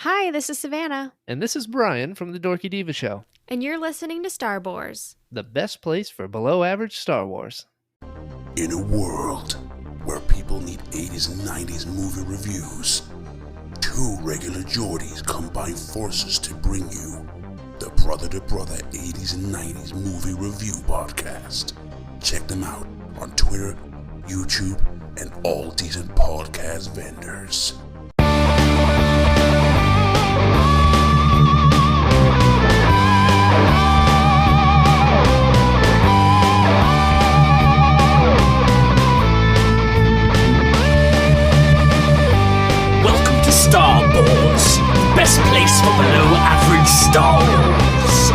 Hi, this is Savannah, And this is Brian from the Dorky Diva Show, and you're listening to Star Wars. the best place for below average Star Wars. In a world where people need 80s and 90s movie reviews, two regular Geordies combine forces to bring you the Brother to Brother 80s and 90s movie review podcast. Check them out on Twitter, YouTube, and all decent podcast vendors. Welcome to Star Wars, best place for below average Star Wars.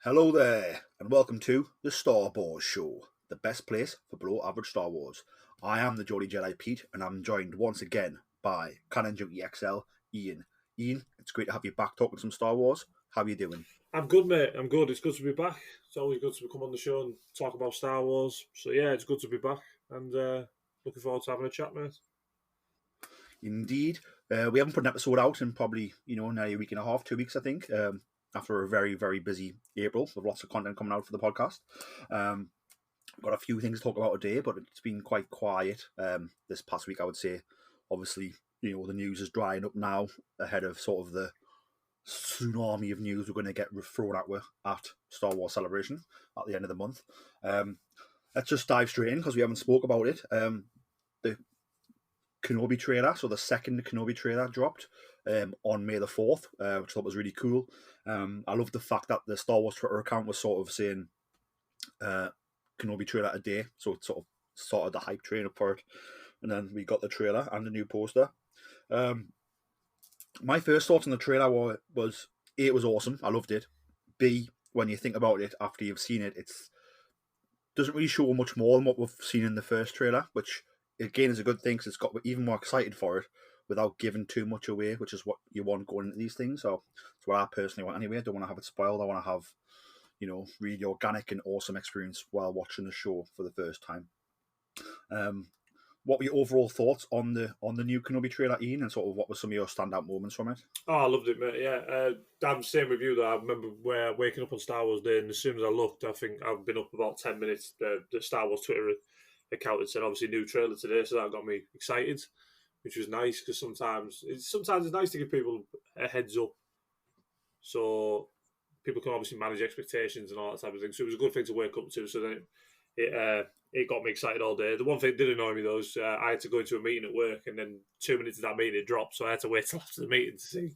Hello there, and welcome to the Star Wars Show, the best place for below average Star Wars. I am the Jolly Jedi Pete, and I'm joined once again by Canon Junkie XL, Ian. Ian, it's great to have you back talking some Star Wars. How are you doing? I'm good, mate. I'm good. It's good to be back. It's always good to come on the show and talk about Star Wars. So, yeah, it's good to be back, and looking forward to having a chat, mate. Indeed. We haven't put an episode out in probably, now a week and a half, 2 weeks, I think, after a very, very busy April with lots of content coming out for the podcast. Got a few things to talk about today, but it's been quite quiet this past week, I would say. Obviously, the news is drying up now ahead of sort of the tsunami of news we're going to get thrown at Star Wars Celebration at the end of the month. Let's just dive straight in because we haven't spoke about it. The Kenobi trailer, so the second Kenobi trailer dropped on May the 4th, which I thought was really cool. I love the fact that the Star Wars Twitter account was sort of saying Kenobi trailer a day, so it sort of started the hype train up for it. And then we got the trailer and the new poster. My first thoughts on the trailer was A, it was awesome, I loved it. B, when you think about it after you've seen it, it doesn't really show much more than what we've seen in the first trailer, which again is a good thing because it's got even more excited for it without giving too much away, which is what you want going into these things. So it's what I personally want anyway. I don't want to have it spoiled. I want to have, really organic and awesome experience while watching the show for the first time. What were your overall thoughts on the new Kenobi trailer, Ian, and sort of what were some of your standout moments from it? Oh, I loved it, mate. Yeah, I'm the same with you. That I remember waking up on Star Wars Day, and as soon as I looked, I think I've been up about 10 minutes. The Star Wars Twitter account had said, obviously, new trailer today, so that got me excited, which was nice because sometimes it's nice to give people a heads up, so people can obviously manage expectations and all that type of thing. So it was a good thing to wake up to. So then it got me excited all day. The one thing that did annoy me though is I had to go into a meeting at work, and then 2 minutes of that meeting it dropped, so I had to wait till after the meeting to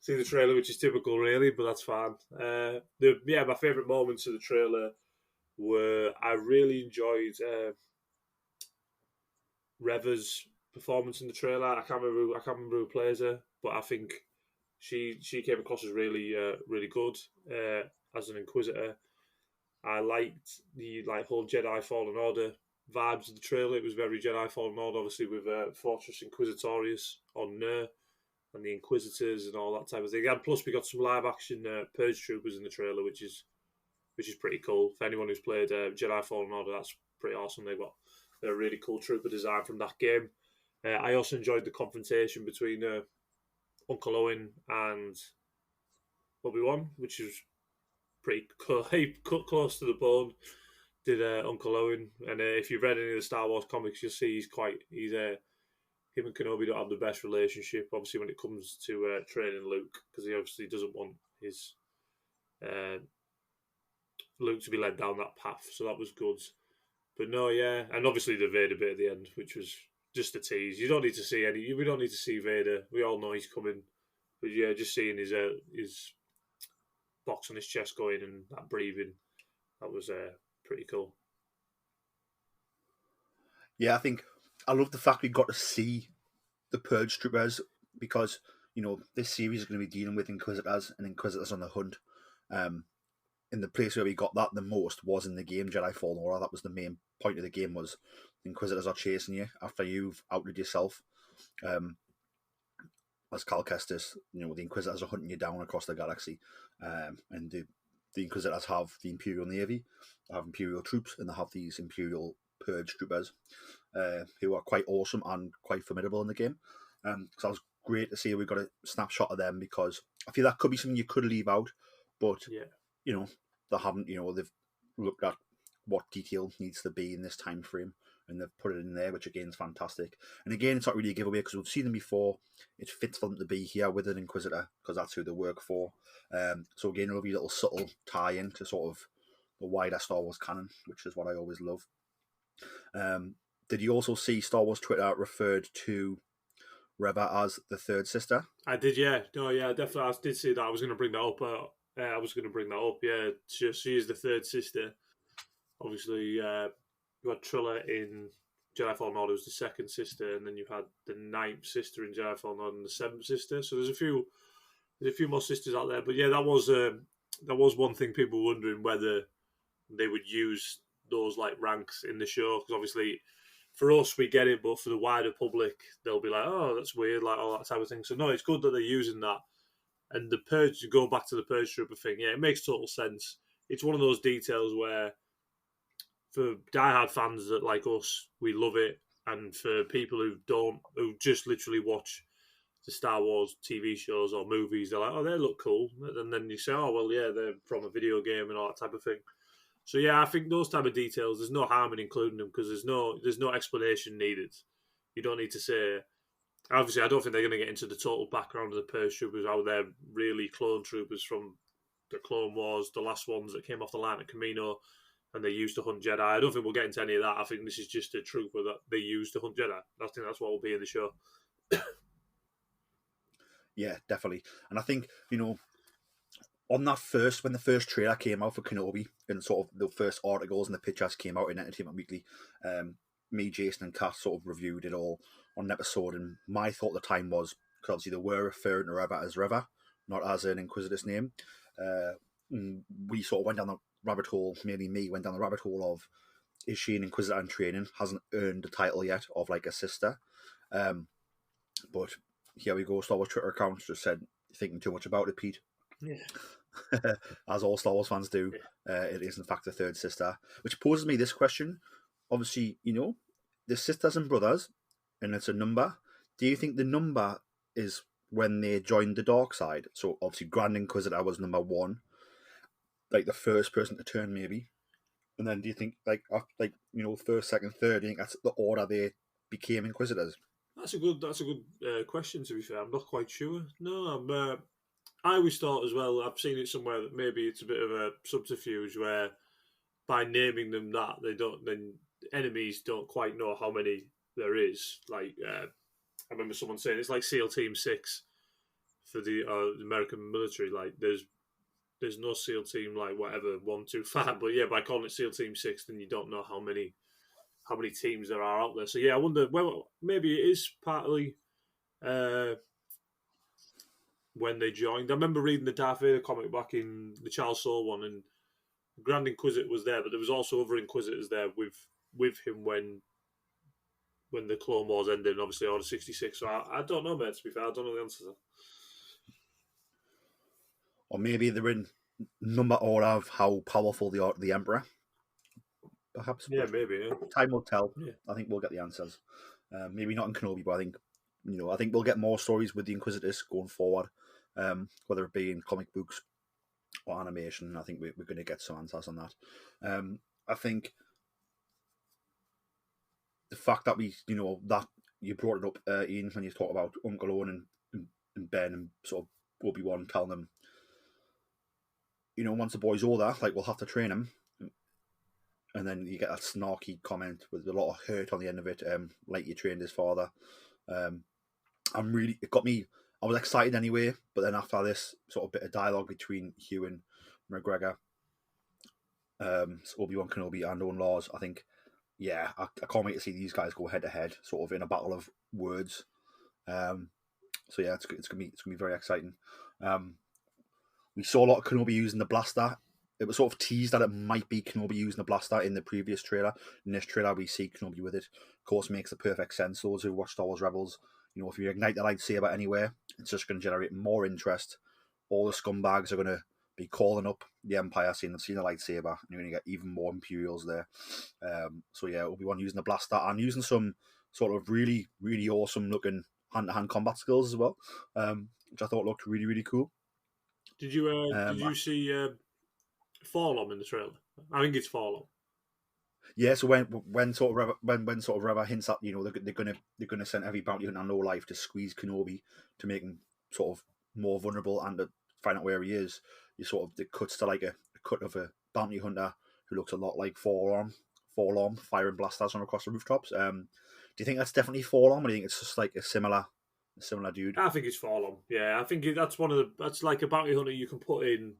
see the trailer, which is typical really, but that's fine. My favourite moments of the trailer were I really enjoyed Reva's performance in the trailer. I can't remember who plays her, but I think she came across as really really good as an Inquisitor. I liked the whole Jedi Fallen Order vibes of the trailer. It was very Jedi Fallen Order, obviously with Fortress Inquisitorius on Ner and the Inquisitors and all that type of thing. And plus, we got some live action Purge Troopers in the trailer, which is pretty cool. For anyone who's played Jedi Fallen Order, that's pretty awesome. They've got a really cool trooper design from that game. I also enjoyed the confrontation between Uncle Owen and Obi-Wan, which was pretty cool. He cut close to the bone, did Uncle Owen. And if you've read any of the Star Wars comics, you'll see him and Kenobi don't have the best relationship, obviously, when it comes to training Luke, because he obviously doesn't want his Luke to be led down that path. So that was good. But no, yeah, and obviously the Vader bit at the end, which was just a tease. We don't need to see Vader. We all know he's coming. But yeah, just seeing his box on his chest going and that breathing, that was pretty cool. Yeah, I think I love the fact we got to see the Purge Troopers because, this series is going to be dealing with Inquisitors and Inquisitors on the hunt. In the place where we got that the most was in the game Jedi Fallen Order. That was the main point of the game, was Inquisitors are chasing you after you've outed yourself. as Cal Kestis, the Inquisitors are hunting you down across the galaxy, and the Inquisitors have the Imperial Navy, they have Imperial troops, and they have these Imperial Purge troopers, who are quite awesome and quite formidable in the game. So it was great to see we got a snapshot of them, because I feel that could be something you could leave out, but they haven't. They've looked at what detail needs to be in this time frame, and they've put it in there, which again is fantastic. And again, it's not really a giveaway because we've seen them before. It fits for them to be here with an Inquisitor because that's who they work for. So again, it'll be a little subtle tie-in to sort of the wider Star Wars canon, which is what I always love. Did you also see Star Wars Twitter referred to Reva as the third sister? I did, yeah. No, yeah, definitely. I did see that. I was going to bring that up. Yeah. She is the third sister. Obviously, you had Trilla in Jedi Fallen Order, was the second sister, and then you had the ninth sister in Jedi Fallen Order and the seventh sister. So there's a few more sisters out there. But yeah, that was one thing people were wondering, whether they would use those like ranks in the show, because obviously for us we get it, but for the wider public they'll be like, oh, that's weird, like all that type of thing. So no, it's good that they're using that. And the Purge, to go back to the Purge Trooper thing, yeah, it makes total sense. It's one of those details where for diehard fans that like us, we love it, and for people who just literally watch the Star Wars TV shows or movies, they're like, oh, they look cool, and then you say, oh well, yeah, they're from a video game and all that type of thing. So yeah, I think those type of details, there's no harm in including them, because there's no explanation needed. You don't need to say. Obviously, I don't think they're going to get into the total background of the Purge Troopers, how they're really clone troopers from the Clone Wars, the last ones that came off the line at Camino, and they used to hunt Jedi. I don't think we'll get into any of that. I think this is just a trooper that they used to hunt Jedi. I think that's what will be in the show. Yeah, definitely. And I think, on that when the first trailer came out for Kenobi, and sort of the first articles and the pictures came out in Entertainment Weekly, me, Jason, and Kat sort of reviewed it all on an episode, and my thought at the time was, because obviously they were referring to Reva as Reva, not as an Inquisitor's name. We sort of went down the rabbit hole, mainly me, went down the rabbit hole of, is she an Inquisitor in training? Hasn't earned the title yet of like a sister. But here we go, Star Wars Twitter account just said, thinking too much about it, Pete. Yeah. As all Star Wars fans do, it is in fact the third sister, which poses me this question. Obviously, the sisters and brothers, and it's a number. Do you think the number is when they joined the dark side? So obviously Grand Inquisitor was number 1, like the first person to turn, maybe. And then do you think first, second, third, do you think that's the order they became Inquisitors? That's a good question, to be fair. I'm not quite sure. No, I always thought as well, I've seen it somewhere, that maybe it's a bit of a subterfuge where by naming them that, then enemies don't quite know how many there is. Like, I remember someone saying it's like SEAL Team 6 for the American military. Like, there's no SEAL Team, like, whatever, 1, 2, 5. But yeah, by calling it SEAL Team 6, then you don't know how many teams there are out there. So yeah, I wonder, well, maybe it is partly when they joined. I remember reading the Darth Vader comic back in the Charles Soule one, and Grand Inquisitor was there, but there was also other Inquisitors there with him when the Clone Wars ended, and obviously Order 66. So I don't know, mate, to be fair. I don't know the answer to that. Or maybe they're in number order of how powerful the Emperor. Perhaps. Yeah, maybe. Yeah. Time will tell. Yeah. I think we'll get the answers. Maybe not in Kenobi, but I think we'll get more stories with the Inquisitors going forward, whether it be in comic books or animation. I think we're going to get some answers on that. I think the fact that that you brought it up, Ian, when you talked about Uncle Owen and Ben and sort of Obi-Wan telling them, once the boy's older, like, we'll have to train him. And then you get that snarky comment with a lot of hurt on the end of it, like you trained his father. It got me. I was excited anyway, but then after this sort of bit of dialogue between Hugh and McGregor, Obi-Wan Kenobi and Owen Lars, I think, yeah, I can't wait to see these guys go head to head, sort of in a battle of words. So yeah, it's gonna be very exciting. We saw a lot of Kenobi using the blaster. It was sort of teased that it might be Kenobi using the blaster in the previous trailer. In this trailer, we see Kenobi with it. Of course, makes the perfect sense. Those who watch Star Wars Rebels, if you ignite the lightsaber anywhere, it's just going to generate more interest. All the scumbags are going to be calling up the Empire, saying they've seen the lightsaber, and you're going to get even more Imperials there. So yeah, Obi-Wan using the blaster and using some sort of really, really awesome looking hand-to-hand combat skills as well, which I thought looked really, really cool. Did you see Forlom in the trailer? I think it's Forlom. Yeah, so when sort of Reva hints at they're gonna send every bounty hunter low life to squeeze Kenobi to make him sort of more vulnerable and to find out where he is, it cuts to like a cut of a bounty hunter who looks a lot like Forlom firing blasters from across the rooftops. Do you think that's definitely Forlom, or do you think it's just like a similar dude? I think it's Forlom. Yeah, I think that's like a bounty hunter you can put in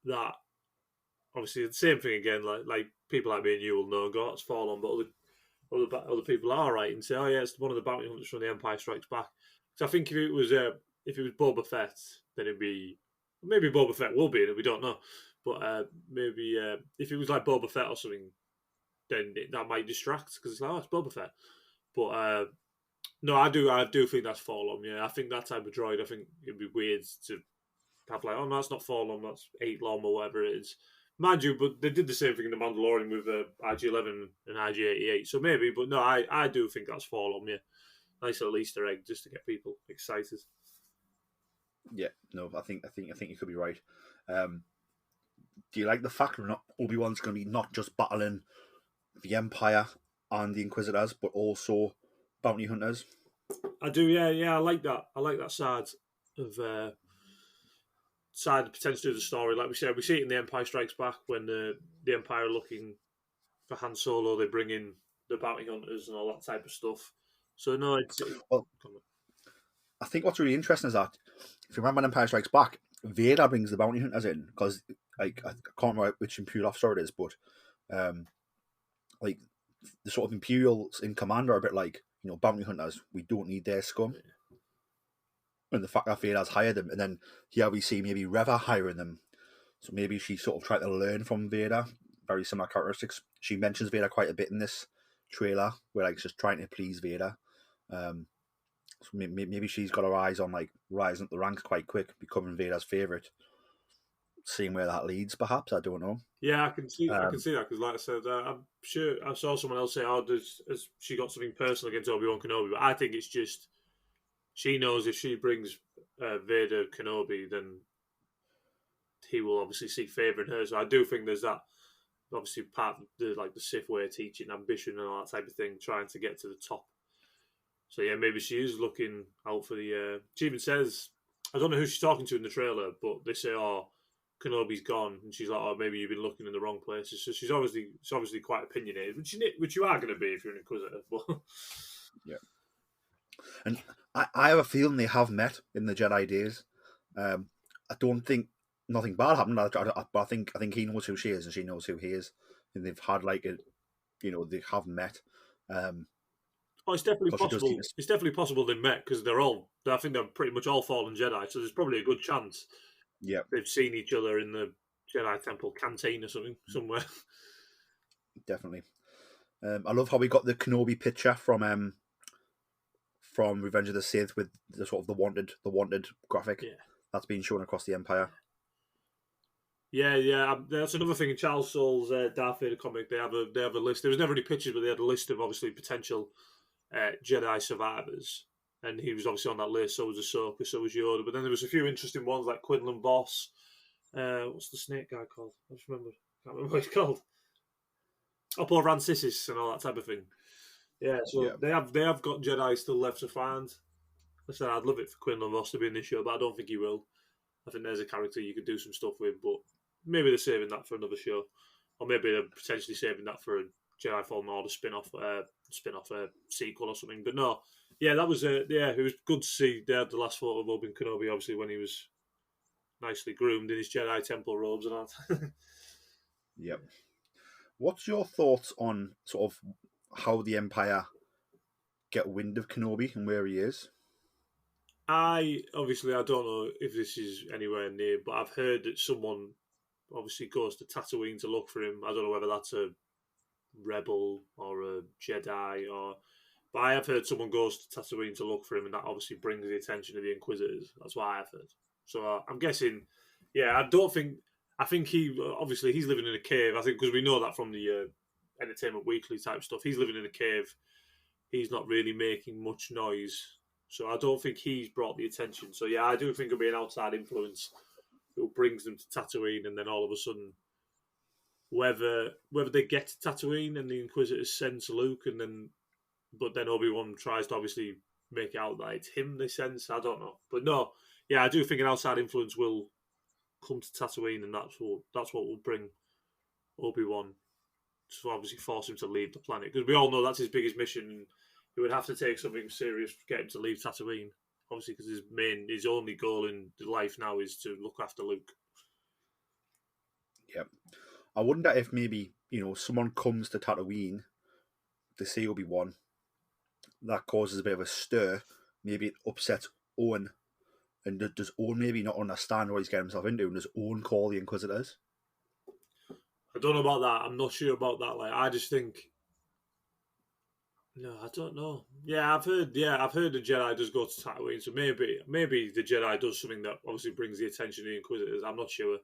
that. Obviously, the same thing again. Like people like me and you will know, go, it's Forlom, but other people are right and say, oh yeah, it's one of the bounty hunters from The Empire Strikes Back. So I think if it was Boba Fett, then it'd be maybe Boba Fett will be in it. We don't know, but maybe if it was like Boba Fett or something, then that might distract because it's like, oh, it's Boba Fett. But no, I do think that's Forlom. Yeah, I think that type of droid. I think it'd be weird to have like, oh no, that's not Forlom, that's 8-Lom or whatever it is. Mind you, but they did the same thing in The Mandalorian with IG-11 and IG-88. So maybe, but no, I do think that's Forlom. Yeah, nice little Easter egg just to get people excited. Yeah, no, I think you could be right. Do you like the fact that Obi-Wan's going to be not just battling the Empire and the Inquisitors, but also bounty hunters? I do, yeah. I like that. I like that side of potentially of the story. Like we said, we see it in The Empire Strikes Back when the Empire are looking for Han Solo. They bring in the bounty hunters and all that type of stuff. So no, well, I think what's really interesting is that if you remember when Empire Strikes Back, Vader brings the bounty hunters in because like I can't remember which Imperial officer it is, but like the sort of Imperials in command are a bit like, bounty hunters. We don't need their scum. Yeah. And the fact that Vader's hired them, and then here we see maybe Reva hiring them. So maybe she sort of tried to learn from Vader. Very similar characteristics. She mentions Vader quite a bit in this trailer, where like just trying to please Vader. So maybe she's got her eyes on like rising up the ranks quite quick, becoming Vader's favorite. Seeing where that leads, perhaps, I don't know. Yeah, I can see that because, like I said, I'm sure I saw someone else say, "Oh, has she got something personal against Obi-Wan Kenobi?" But I think it's just she knows if she brings Vader Kenobi, then he will obviously seek favour in her. So I do think there's that, obviously, part of the Sith way of teaching, ambition and all that type of thing, trying to get to the top. So yeah, maybe she is looking out for the. She even says, I don't know who she's talking to in the trailer, but they say, "Oh, Kenobi's gone," and she's like, "Oh, maybe you've been looking in the wrong places." So she's obviously quite opinionated, which you are going to be if you're an Inquisitor. But yeah, and I have a feeling they have met in the Jedi days. I don't think nothing bad happened, but I think he knows who she is and she knows who he is, and they've had they have met. Oh, it's definitely possible. It's definitely possible they met because I think they're pretty much all fallen Jedi. So there's probably a good chance. Yeah, they've seen each other in the Jedi Temple canteen or something somewhere. Definitely. I love how we got the Kenobi picture from Revenge of the Sith with the sort of the wanted graphic that's been shown across the Empire. Yeah. That's another thing in Charles Soule's Darth Vader comic. They have a list. There was never any pictures, but they had a list of obviously potential Jedi survivors, and he was obviously on that list. So was Ahsoka, so was Yoda. But then there was a few interesting ones like Quinlan Voss. What's the snake guy called? I just remembered. Can't remember what he's called. Paul Rancisis and all that type of thing. Yeah, so they have got Jedi still left to find. I said I'd love it for Quinlan Voss to be in this show, but I don't think he will. I think there's a character you could do some stuff with, but maybe they're saving that for another show, or maybe they're potentially saving that for a Jedi Fallen Order spin-off sequel or something. But no, yeah, that was it was good to see. They had the last photo of Obi-Wan Kenobi, obviously when he was nicely groomed in his Jedi Temple robes and all that. Yep. What's your thoughts on sort of how the Empire get wind of Kenobi and where he is? I don't know if this is anywhere near, but I've heard that someone obviously goes to Tatooine to look for him. I don't know whether that's a rebel or a Jedi, or But I have heard someone goes to Tatooine to look for him, and that obviously brings the attention of the Inquisitors. That's what I've heard. So I'm guessing, yeah, I think obviously he's living in a cave. I think because we know that from the Entertainment Weekly type stuff. He's living in a cave. He's not really making much noise. So I don't think he's brought the attention. So yeah, I do think it'll be an outside influence who brings them to Tatooine, and then all of a sudden, whether they get to Tatooine and the Inquisitors sense Luke, but then Obi-Wan tries to obviously make it out that it's him they sense. I don't know, but no, yeah, I do think an outside influence will come to Tatooine, and that's what will bring Obi-Wan to obviously force him to leave the planet, because we all know that's his biggest mission. He would have to take something serious to get him to leave Tatooine, obviously, because his only goal in life now is to look after Luke. Yep. I wonder if maybe, someone comes to Tatooine to see Obi-Wan, that causes a bit of a stir. Maybe it upsets Owen. And does Owen maybe not understand what he's getting himself into? And does Owen call the Inquisitors? I don't know about that. I'm not sure about that. Like, I just think, no, I don't know. Yeah, I've heard the Jedi does go to Tatooine, so maybe the Jedi does something that obviously brings the attention of the Inquisitors. I'm not sure.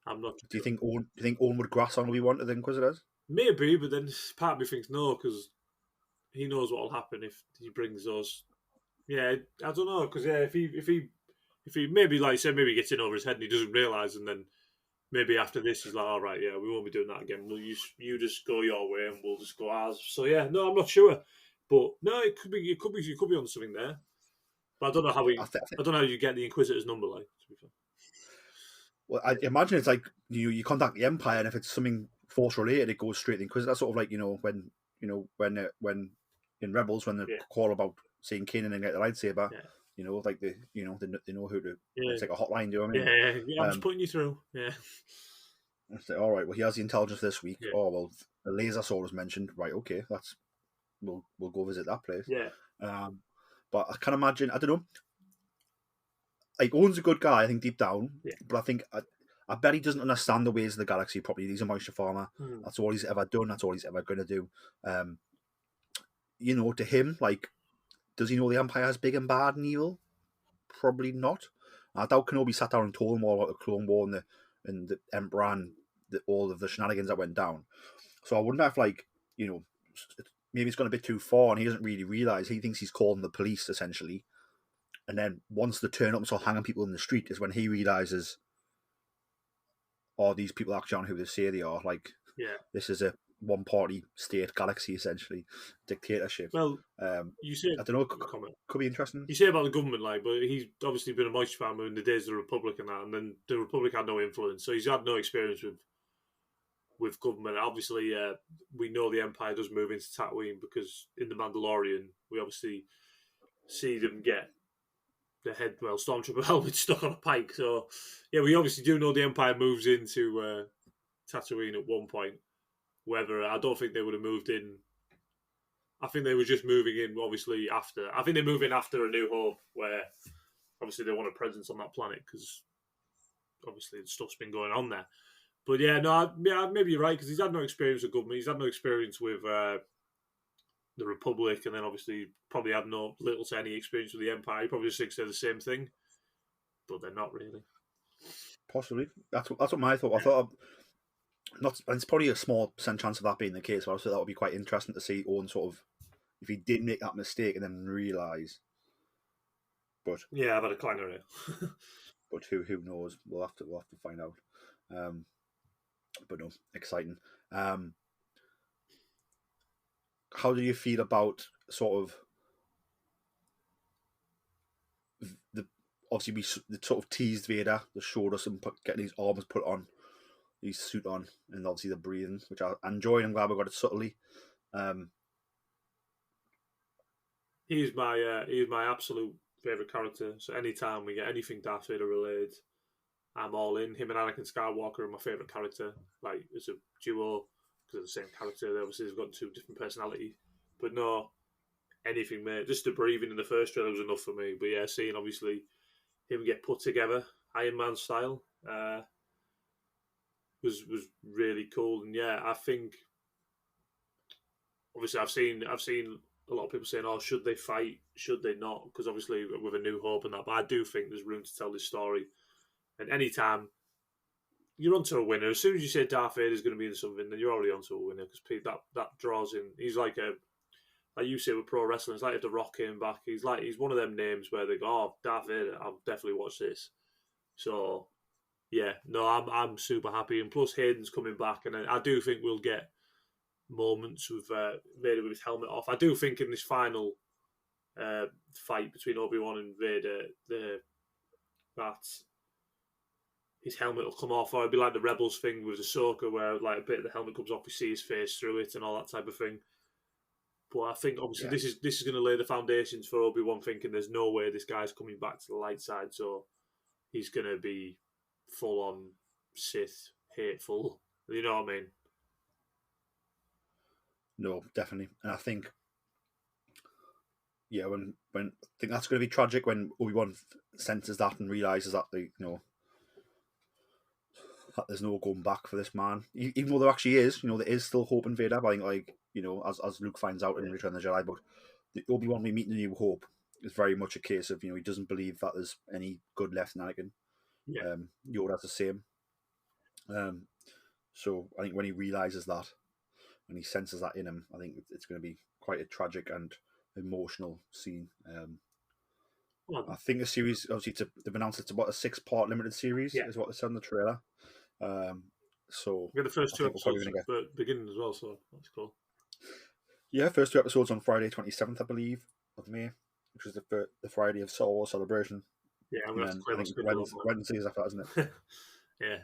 Do you think Owen would grass on Obi-Wan to the Inquisitors? Maybe, but then part of me thinks no, because he knows what will happen if he brings those. Yeah, I don't know, because yeah, if he maybe, like I said, maybe he gets in over his head and he doesn't realise, and then maybe after this he's like, all right, yeah, we won't be doing that again. You just go your way and we'll just go ours. So yeah, no, I'm not sure, but no, it could be on something there. But I don't know how I don't know how you get the Inquisitor's number, like, to be fair. Well, I imagine it's like you contact the Empire, and if it's something Force related, it goes straight to the Inquisitor. That's sort of like when in Rebels, when they call about seeing Kanan and get the lightsaber, like they know who to. It's like a hotline. Do you know what I mean? Yeah. I'm just putting you through. Yeah. It's like, all right. Well, he has the intelligence this week. Yeah. Oh well, the laser sword was mentioned. Right. Okay. We'll go visit that place. Yeah. But I can imagine. I don't know. Like, Owen's a good guy, I think, deep down. Yeah. But I think I bet he doesn't understand the ways of the galaxy properly. He's a moisture farmer. That's all he's ever done. That's all he's ever going to do. To him, like, does he know the Empire is big and bad and evil? Probably not. I doubt Kenobi sat down and told him all about the Clone War and the Emperor and all of the shenanigans that went down. So I wonder if, like, maybe it's gone a bit too far and he doesn't really realise. He thinks he's calling the police, essentially. And then once they turn up and start hanging people in the street is when he realises, these people actually aren't who they say they are. Like, this is a one-party state galaxy, essentially. Dictatorship. Well, you say... I don't know, could be interesting. You say about the government, like, but he's obviously been a moisture farmer in the days of the Republic and that, and then the Republic had no influence, so he's had no experience with government. Obviously, we know the Empire does move into Tatooine because in The Mandalorian, we obviously see them get the head, stormtrooper helmet stuck on a pike. So, yeah, we obviously do know the Empire moves into Tatooine at one point. Whether, I don't think they would have moved in. I think they were just moving in, obviously, after. I think they move in after A New Hope, where obviously they want a presence on that planet because obviously stuff's been going on there. But yeah, no, maybe you're right, because he's had no experience with government. He's had no experience with the Republic, and then obviously probably had no little to any experience with the Empire. He probably just thinks they're the same thing, but they're not really. Possibly. That's what my thought. I thought it's probably a small % chance of that being the case, but I thought that would be quite interesting to see Owen sort of, if he did make that mistake and then realise. But yeah, I've had a clanger here. But who knows? We'll have to find out. But no, exciting. How do you feel about sort of obviously we sort of teased Vader, they showed us him getting his arms put on, his suit on, and obviously the breathing, which I enjoyed. I'm glad we got it subtly. He's my absolute favourite character. So anytime we get anything Darth Vader related, I'm all in. Him and Anakin Skywalker are my favourite character. Like, it's a duo because they're the same character. They obviously have got two different personalities. But no, anything, mate. Just the breathing in the first trailer was enough for me. But yeah, seeing obviously him get put together, Iron Man style, was really cool. And yeah, I think obviously I've seen a lot of people saying, "Oh, should they fight? Should they not?" Because obviously with A New Hope and that, but I do think there's room to tell this story. And anytime you're onto a winner, as soon as you say Darth Vader's going to be in something, then you're already onto a winner because that draws in. He's like you say with pro wrestling, it's like if The Rock came back. He's one of them names where they go, "Oh, Darth Vader, I'll definitely watch this." So yeah, no, I'm super happy, and plus Hayden's coming back, and I do think we'll get moments with Vader with his helmet off. I do think in this final fight between Obi-Wan and Vader, that his helmet will come off, or it'll be like the Rebels thing with Ahsoka, where like a bit of the helmet comes off, we see his face through it, and all that type of thing. But I think obviously this is going to lay the foundations for Obi-Wan thinking there's no way this guy's coming back to the light side, so he's going to be full on Sith, hateful. You know what I mean? No, definitely. And I think, when I think that's going to be tragic when Obi-Wan senses that and realizes that that there's no going back for this man. Even though there actually is, there is still hope in Vader. But I think, as Luke finds out in Return of the Jedi, but the Obi-Wan we meet in The New Hope is very much a case of, he doesn't believe that there's any good left in Anakin. Yeah. Yoda's the same. So I think when he realizes that, when he senses that in him, I think it's going to be quite a tragic and emotional scene. I think the series, obviously, they've announced it's about a 6-part limited series, is what they said in the trailer. So we get the first 2 episodes at the beginning as well, so that's cool. Yeah, first 2 episodes on Friday 27th, I believe, of May, which is the Friday of Star Wars Celebration. Yeah, I'm going to have to play that Wednesdays after that, isn't it? Yeah.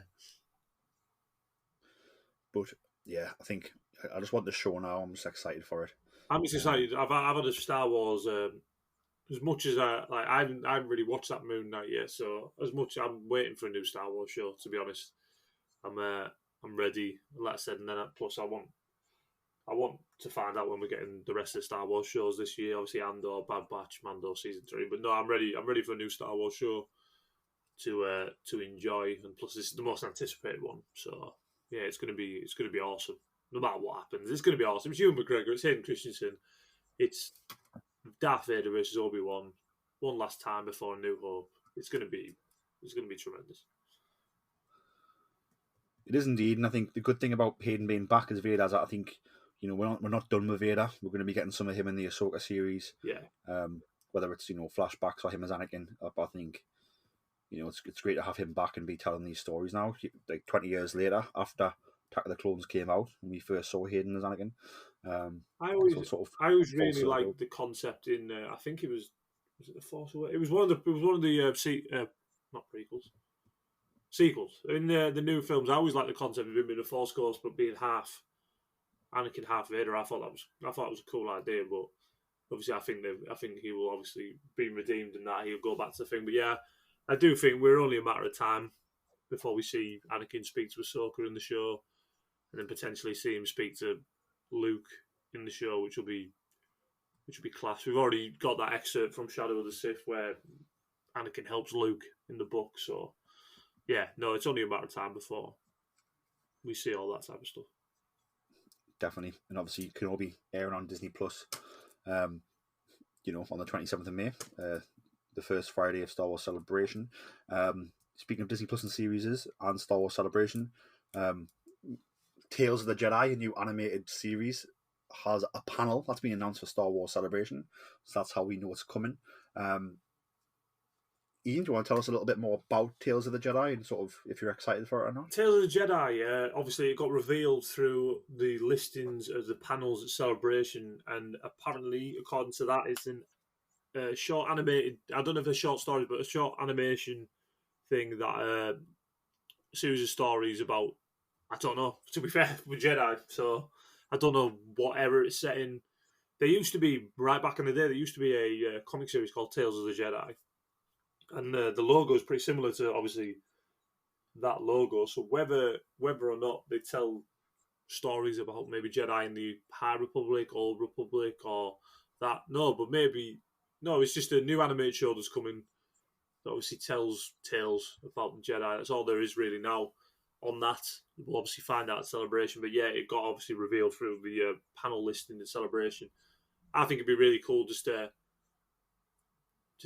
But yeah, I think I just want the show now. I'm just excited for it. I'm just excited. I've had a Star Wars as much as I haven't really watched that Moon Knight yet. So as much I'm waiting for a new Star Wars show. To be honest, I'm ready. Like I said, and then plus I want to find out when we're getting the rest of the Star Wars shows this year. Obviously, Andor, Bad Batch, Mando season 3. But no, I'm ready. I'm ready for a new Star Wars show to enjoy. And plus, this is the most anticipated one. So yeah, it's gonna be awesome. No matter what happens, it's gonna be awesome. It's Ewan McGregor. It's Hayden Christensen. It's Darth Vader versus Obi-Wan one last time before A New Hope. It's gonna be tremendous. It is indeed, and I think the good thing about Hayden being back as Vader is that I think we're not done with Vader. We're going to be getting some of him in the Ahsoka series. Yeah. Whether it's flashbacks or him as Anakin, I think it's great to have him back and be telling these stories now, like 20 years later after Attack of the Clones came out when we first saw Hayden as Anakin. I always really liked the concept in. I think it was it The Force Awakens? It was one of the not prequels. Sequels in the new films. I always like the concept of him being a Force Ghost, but being half Anakin, half Vader. I thought it was a cool idea, but obviously, I think he will obviously be redeemed and that he'll go back to the thing. But yeah, I do think we're only a matter of time before we see Anakin speak to Ahsoka in the show, and then potentially see him speak to Luke in the show, which will be class. We've already got that excerpt from Shadow of the Sith where Anakin helps Luke in the book, so. Yeah, no, it's only a matter of time before we see all that type of stuff. Definitely. And obviously Kenobi airing on Disney Plus, on the 27th of May, the first Friday of Star Wars Celebration. Speaking of Disney Plus and series and Star Wars Celebration, Tales of the Jedi, a new animated series, has a panel that's been announced for Star Wars Celebration. So that's how we know it's coming. Ian, do you want to tell us a little bit more about Tales of the Jedi and sort of if you're excited for it or not? Tales of the Jedi, obviously it got revealed through the listings of the panels at Celebration, and apparently, according to that, it's a short animated, I don't know if they're short stories, but a short animation thing that a series of stories about, I don't know, to be fair, with Jedi, so I don't know what era it's set in. There used to be, right back in the day, there used to be a comic series called Tales of the Jedi. And the logo is pretty similar to, obviously, that logo. So whether or not they tell stories about maybe Jedi in the High Republic, Old Republic, or that, it's just a new animated show that's coming that obviously tells tales about the Jedi. That's all there is really now on that. We'll obviously find out at Celebration. But yeah, it got obviously revealed through the panel listing at Celebration. I think it'd be really cool just to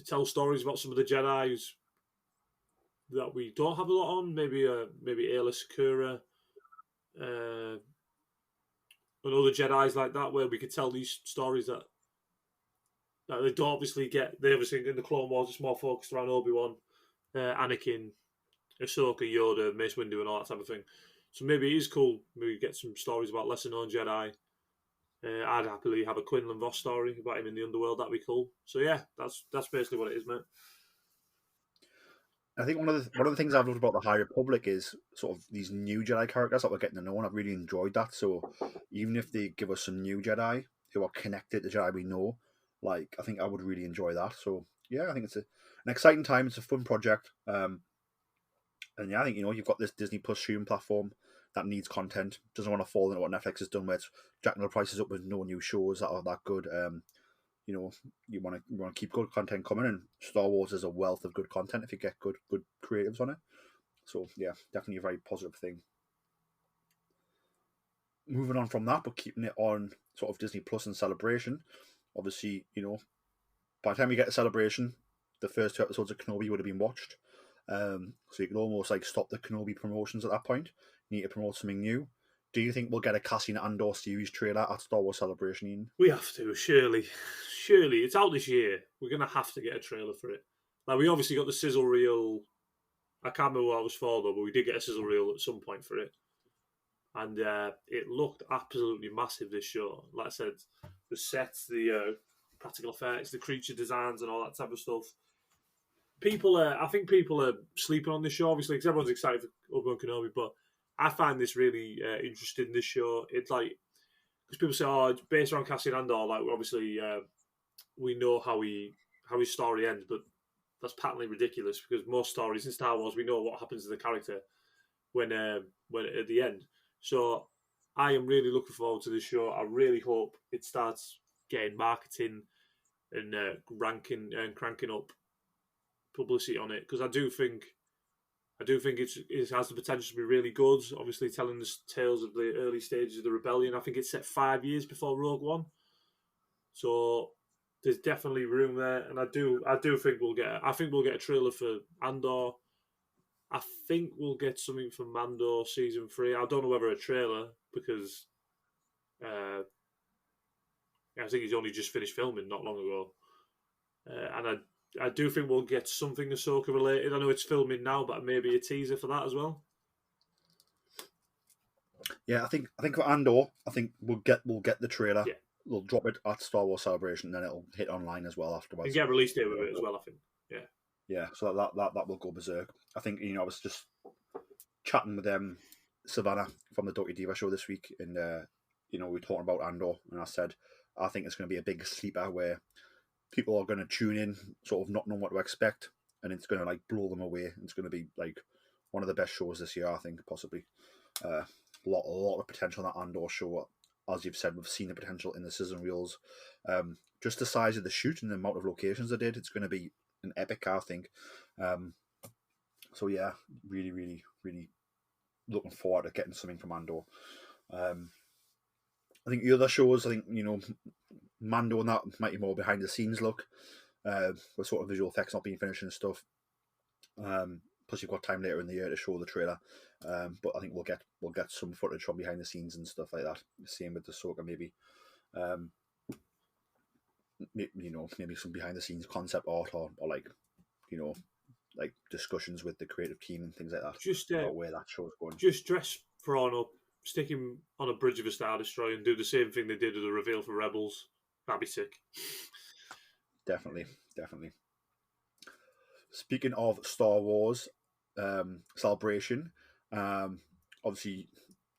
tell stories about some of the Jedi's that we don't have a lot on. Maybe Ayla Secura, and other Jedi's like that, where we could tell these stories that they don't obviously get. They obviously in the Clone Wars, it's more focused around Obi-Wan, Anakin, Ahsoka, Yoda, Mace Windu, and all that type of thing. So maybe it is cool. Maybe get some stories about lesser known Jedi. I'd happily have a Quinlan Vos story about him in the underworld. That'd be cool. So yeah, that's basically what it is, mate. I think one of the things I've loved about the High Republic is sort of these new Jedi characters that we're getting to know, and I've really enjoyed that. So even if they give us some new Jedi who are connected to Jedi we know, like I think I would really enjoy that. So yeah, I think it's an exciting time. It's a fun project, and yeah, I think you've got this Disney Plus streaming platform that needs content. Doesn't want to fall into what Netflix has done, where it's jacking the prices up with no new shows that are that good. You want to keep good content coming, and Star Wars is a wealth of good content if you get good creatives on it. So yeah, definitely a very positive thing. Moving on from that, but keeping it on sort of Disney Plus and Celebration. Obviously, by the time you get to Celebration, the first 2 episodes of Kenobi would have been watched. So you could almost like stop the Kenobi promotions at that point. You need to promote something new. Do you think we'll get a Cassian Andor series trailer at Star Wars Celebration, Ian? We have to, surely. Surely. It's out this year. We're going to have to get a trailer for it. Like, we obviously got the sizzle reel. I can't remember what it was for, though, but we did get a sizzle reel at some point for it. And it looked absolutely massive, this show. Like I said, the sets, the practical effects, the creature designs, and all that type of stuff. I think people are sleeping on this show, obviously, because everyone's excited for Obi-Wan Kenobi, but I find this really interesting, this show. It's like, because people say, oh, it's based around Cassian Andor, like, obviously, we know how his story ends, but that's patently ridiculous, because most stories in Star Wars, we know what happens to the character when at the end. So I am really looking forward to this show. I really hope it starts getting marketing and cranking up publicity on it, because I do think it has the potential to be really good. Obviously, telling the tales of the early stages of the rebellion. I think it's set 5 years before Rogue One, so there's definitely room there. And I do think we'll get. I think we'll get a trailer for Andor. I think we'll get something for Mando season 3. I don't know whether a trailer, because I think he's only just finished filming not long ago, and I do think we'll get something Ahsoka related. I know it's filming now, but maybe a teaser for that as well. Yeah, I think for Andor, I think we'll get the trailer. Yeah. We'll drop it at Star Wars Celebration, and then it'll hit online as well afterwards. And get a release date with it as well, I think. Yeah. Yeah, so that will go berserk. I think I was just chatting with Savannah from the Dorky Diva show this week, and we were talking about Andor, and I said I think it's going to be a big sleeper where people are going to tune in, sort of not knowing what to expect, and it's going to like blow them away. It's going to be like one of the best shows this year, I think, possibly. A lot of potential in that Andor show. As you've said, we've seen the potential in the season reels. Just the size of the shoot and the amount of locations they did, it's going to be an epic, I think. So yeah, really, really, really looking forward to getting something from Andor. I think the other shows, I think, Mando and that might be more behind the scenes look, with sort of visual effects not being finished and stuff. Plus you've got time later in the year to show the trailer. But I think we'll get some footage from behind the scenes and stuff like that. Same with the Ahsoka, maybe. Maybe some behind the scenes concept art or like, like discussions with the creative team and things like that. Just about where that show's going. Just dress Thrawn up, stick him on a bridge of a Star Destroyer, and do the same thing they did with the reveal for Rebels. That'd be sick. Definitely. Speaking of Star Wars Celebration, obviously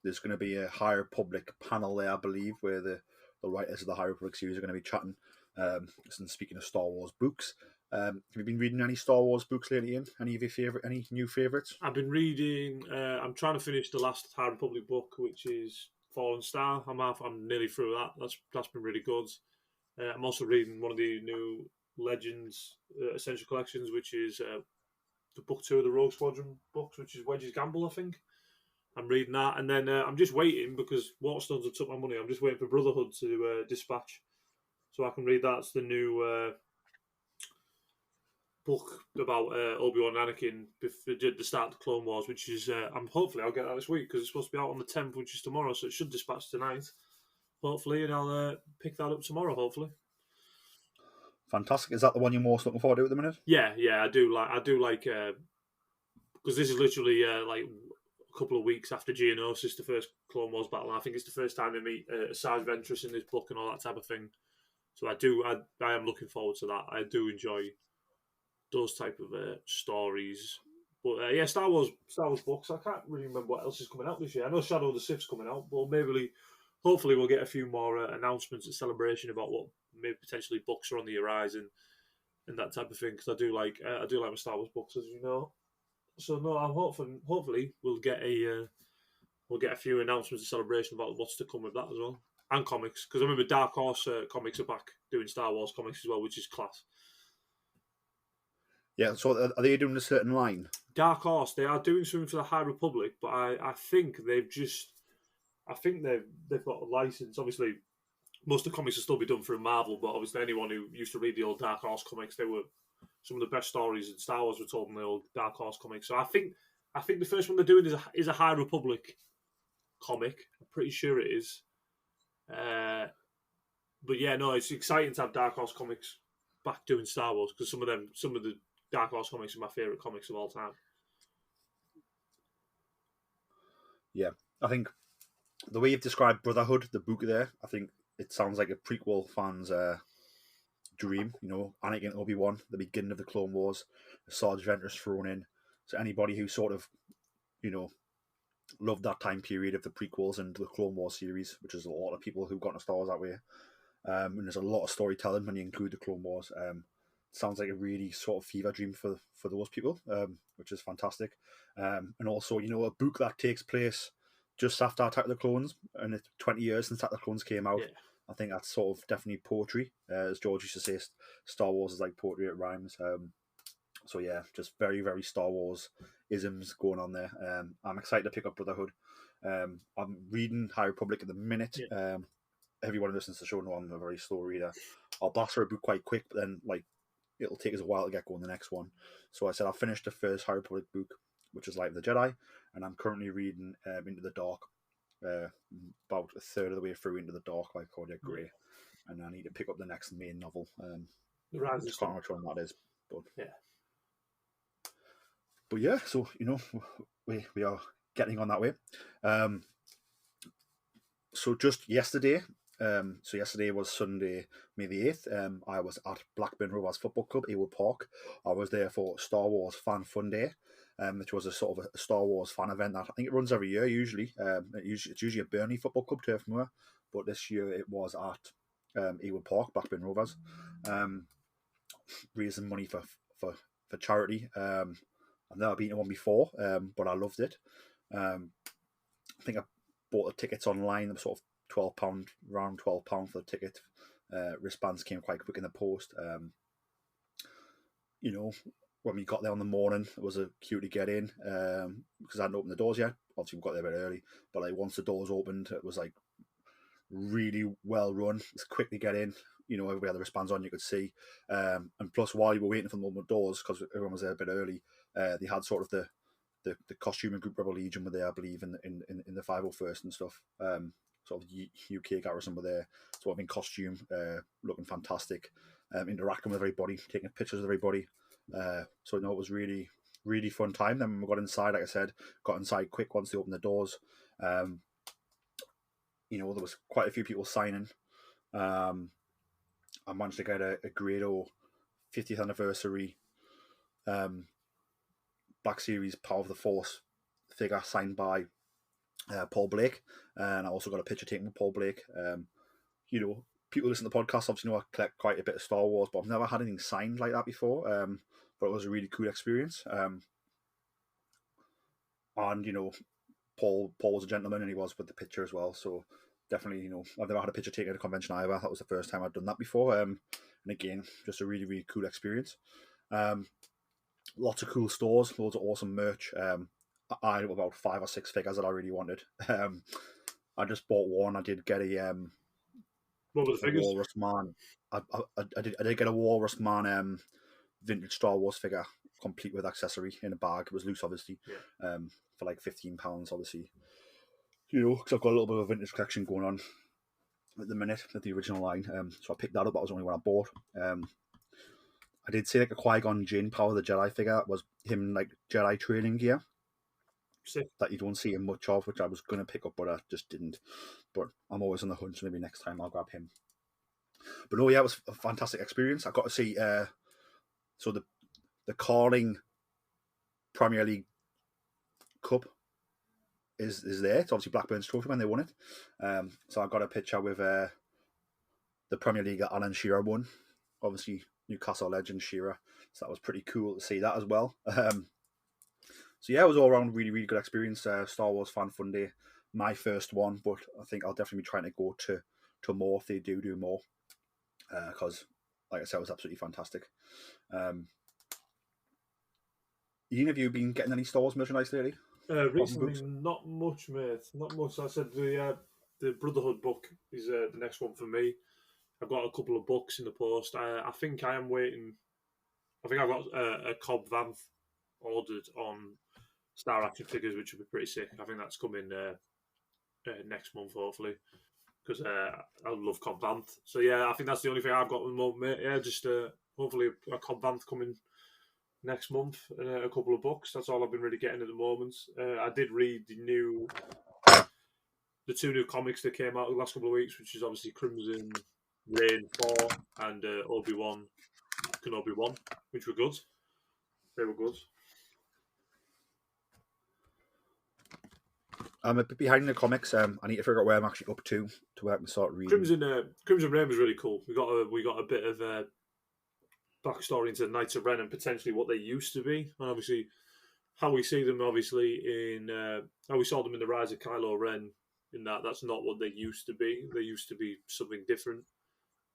there's going to be a High Republic panel there, I believe, where the writers of the High Republic series are going to be chatting. And speaking of Star Wars books, have you been reading any Star Wars books lately, Ian? Any new favourites? I've been reading. I'm trying to finish the last High Republic book, which is Fallen Star. I'm nearly through that. That's been really good. I'm also reading one of the new Legends Essential Collections, which is the book 2 of the Rogue Squadron books, which is Wedge's Gamble, I think. I'm reading that, and then I'm just waiting, because Waterstones have took my money. I'm just waiting for Brotherhood to dispatch. so I can read that. It's the new book about Obi-Wan and Anakin before the start of the Clone Wars, which is hopefully I'll get that this week because it's supposed to be out on the 10th, which is tomorrow, so it should dispatch tonight, hopefully, and I'll pick that up tomorrow, hopefully. Fantastic. Is that the one you're most looking forward to at the minute? Yeah, I do like because this is literally like a couple of weeks after Geonosis, the first Clone Wars battle, and I think it's the first time they meet Asajj Ventress in this book and all that type of thing. So I am looking forward to that. I do enjoy those type of stories. But yeah, Star Wars books. I can't really remember what else is coming out this year. I know Shadow of the Sith's coming out, but hopefully we'll get a few more announcements at Celebration about what maybe potentially books are on the horizon and that type of thing. Because I do like my Star Wars books, as you know. So no, I'm hopefully we'll get a few announcements at Celebration about what's to come with that as well, and comics. Because I remember Dark Horse comics are back doing Star Wars comics as well, which is class. Yeah, so are they doing a certain line? Dark Horse, they are doing something for the High Republic, but I think they've got a license. Obviously, most of the comics will still be done through Marvel, but obviously anyone who used to read the old Dark Horse comics, they were some of the best stories in Star Wars were told in the old Dark Horse comics. So I think the first one they're doing is a High Republic comic. I'm pretty sure it is. But yeah, no, it's exciting to have Dark Horse comics back doing Star Wars because some of the Dark Horse comics are my favourite comics of all time. Yeah, I think the way you've described Brotherhood, the book there, I think it sounds like a prequel fan's dream. You know, Anakin and Obi-Wan, the beginning of the Clone Wars, Asajj Ventress thrown in. So anybody who sort of, you know, loved that time period of the prequels and the Clone Wars series, which is a lot of people who got into Star Wars that way. And there's a lot of storytelling when you include the Clone Wars. Sounds like a really sort of fever dream for those people, which is fantastic. And also, you know, a book that takes place just after Attack of the Clones, and it's 20 years since Attack of the Clones came out. Yeah. I think that's sort of definitely poetry. As George used to say, Star Wars is like poetry, it rhymes. So yeah, just very, very Star Wars isms going on there. I'm excited to pick up Brotherhood. I'm reading High Republic at the minute. Yeah. Everyone who listens to the show know I'm a very slow reader. I'll blast through a book quite quick, but then like it'll take us a while to get going the next one. So I said I'll finish the first High Republic book, which is Light of the Jedi, and I'm currently reading Into the Dark, about a third of the way through Into the Dark by Claudia Gray, and I need to pick up the next main novel. The Rise I just can't remember which one that is, but yeah. So you know, we are getting on that way. So just yesterday. So yesterday was Sunday, May the 8th. I was at Blackburn Rovers Football Club, Ewood Park. I was there for Star Wars Fan Fun Day, which was a sort of a Star Wars fan event that I think it runs every year usually. It's usually a Burnley Football Club, Turf Moor, but this year it was at Ewood Park, Blackburn Rovers, raising money for charity. I've never been to one before, but I loved it. I think I bought the tickets online. They were sort of £12, around £12 for the ticket. Wristbands came quite quick in the post. You know, when we got there on the morning, it was a queue to get in because I hadn't opened the doors yet. Obviously, we got there a bit early, but like once the doors opened, it was like really well run. It's quick to get in. You know, everybody had the wristbands on, you could see. And plus, while you were waiting for them to open the doors, because everyone was there a bit early, they had sort of the costuming group Rebel Legion were there, I believe, in the 501st and stuff. Sort of UK garrison were there, sort of in costume, looking fantastic, interacting with everybody, taking pictures of everybody. So no, it was really, really fun time. Then when we got inside, like I said, got inside quick once they opened the doors. You know, there was quite a few people signing. I managed to get a Grado 50th anniversary Black Series Power of the Force figure signed by Paul Blake, and I also got a picture taken with Paul Blake. You know, people listen to the podcast obviously know I collect quite a bit of Star Wars, but I've never had anything signed like that before. But it was a really cool experience. And you know, Paul was a gentleman, and he was with the picture as well. So definitely, you know, I've never had a picture taken at a convention either. That was the first time I'd done that before. And again, just a really, really cool experience. Lots of cool stores, loads of awesome merch. I had about 5 or 6 figures that I really wanted. I just bought one. I did get a What were the a figures? Walrus Man. I did get a Walrus Man vintage Star Wars figure, complete with accessory in a bag. It was loose, obviously, for like £15, obviously. Because I've got a little bit of a vintage collection going on at the minute with the original line. So I picked that up. That was the only one I bought. I did see like a Qui-Gon Jinn Power of the Jedi figure. It was him like Jedi training gear. Sick. That you don't see him much of, which I was going to pick up, but I just didn't. But I'm always on the hunt, so maybe next time I'll grab him. But no, yeah, it was a fantastic experience. I got to see so the Carling Premier League Cup is there. It's obviously Blackburn's trophy when they won it. So I got a picture with the Premier League that Alan Shearer won. Obviously Newcastle legend Shearer. So that was pretty cool to see that as well. So yeah, it was all around really, really good experience. Star Wars Fan Fun Day, my first one, but I think I'll definitely be trying to go to more if they do more. Because, like I said, it was absolutely fantastic. Ian, have you been getting any Star Wars merchandise lately? Recently, not much, mate. Not much. I said the Brotherhood book is the next one for me. I've got a couple of books in the post. I think I am waiting. I think I've got a Cobb Vanth ordered on Star Action Figures, which will be pretty sick. I think that's coming next month, hopefully, because I love Cobb Vanth. So yeah, I think that's the only thing I've got at the moment, mate. Yeah, just hopefully a Cobb Vanth coming next month and a couple of books. That's all I've been really getting at the moment. I did read the two new comics that came out the last couple of weeks, which is obviously Crimson Reign 4 and Obi-Wan Kenobi 1, which were good. They were good. I'm a bit behind the comics. I need to figure out where I'm actually up to where I can start reading. Crimson Reign was really cool. We got a bit of backstory into the Knights of Ren and potentially what they used to be, and obviously how we see them. Obviously in how we saw them in the Rise of Kylo Ren. In that's not what they used to be. They used to be something different,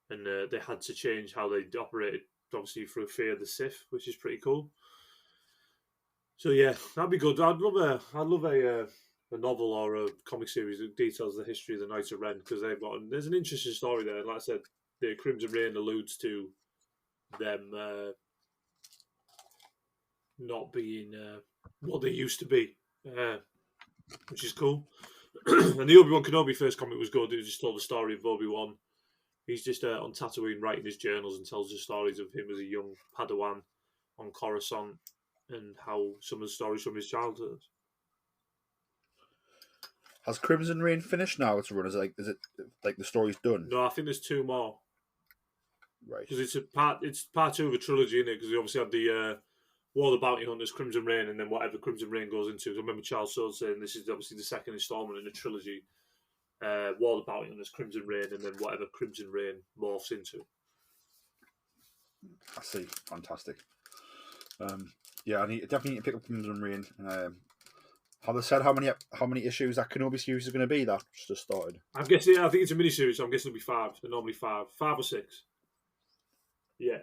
and they had to change how they operated. Obviously through Fear of the Sith, which is pretty cool. So yeah, that'd be good. I'd love a novel or a comic series that details the history of the Knights of Ren, because there's an interesting story there. And like I said, the Crimson Reign alludes to them not being what they used to be, which is cool. And the Obi-Wan Kenobi first comic was good. It just told the story of Obi-Wan. He's just on Tatooine writing his journals and tells the stories of him as a young Padawan on Coruscant and how some of the stories from his childhood. Has Crimson Reign finished now? It's run. Is it like the story's done? No, I think there's two more. Right. Because it's part two of a trilogy, isn't it? Because we obviously had the War of the Bounty Hunters, Crimson Reign, and then whatever Crimson Reign goes into. I remember Charles Soule saying this is obviously the second installment in the trilogy. War of the Bounty Hunters, Crimson Reign, and then whatever Crimson Reign morphs into. I see. Fantastic. Yeah, I definitely need to pick up Crimson Reign. Have they said how many issues that Kenobi series is going to be? That just started. I'm guessing. I think it's a mini series, so I'm guessing it'll be 5. They're normally 5 or 6. Yeah.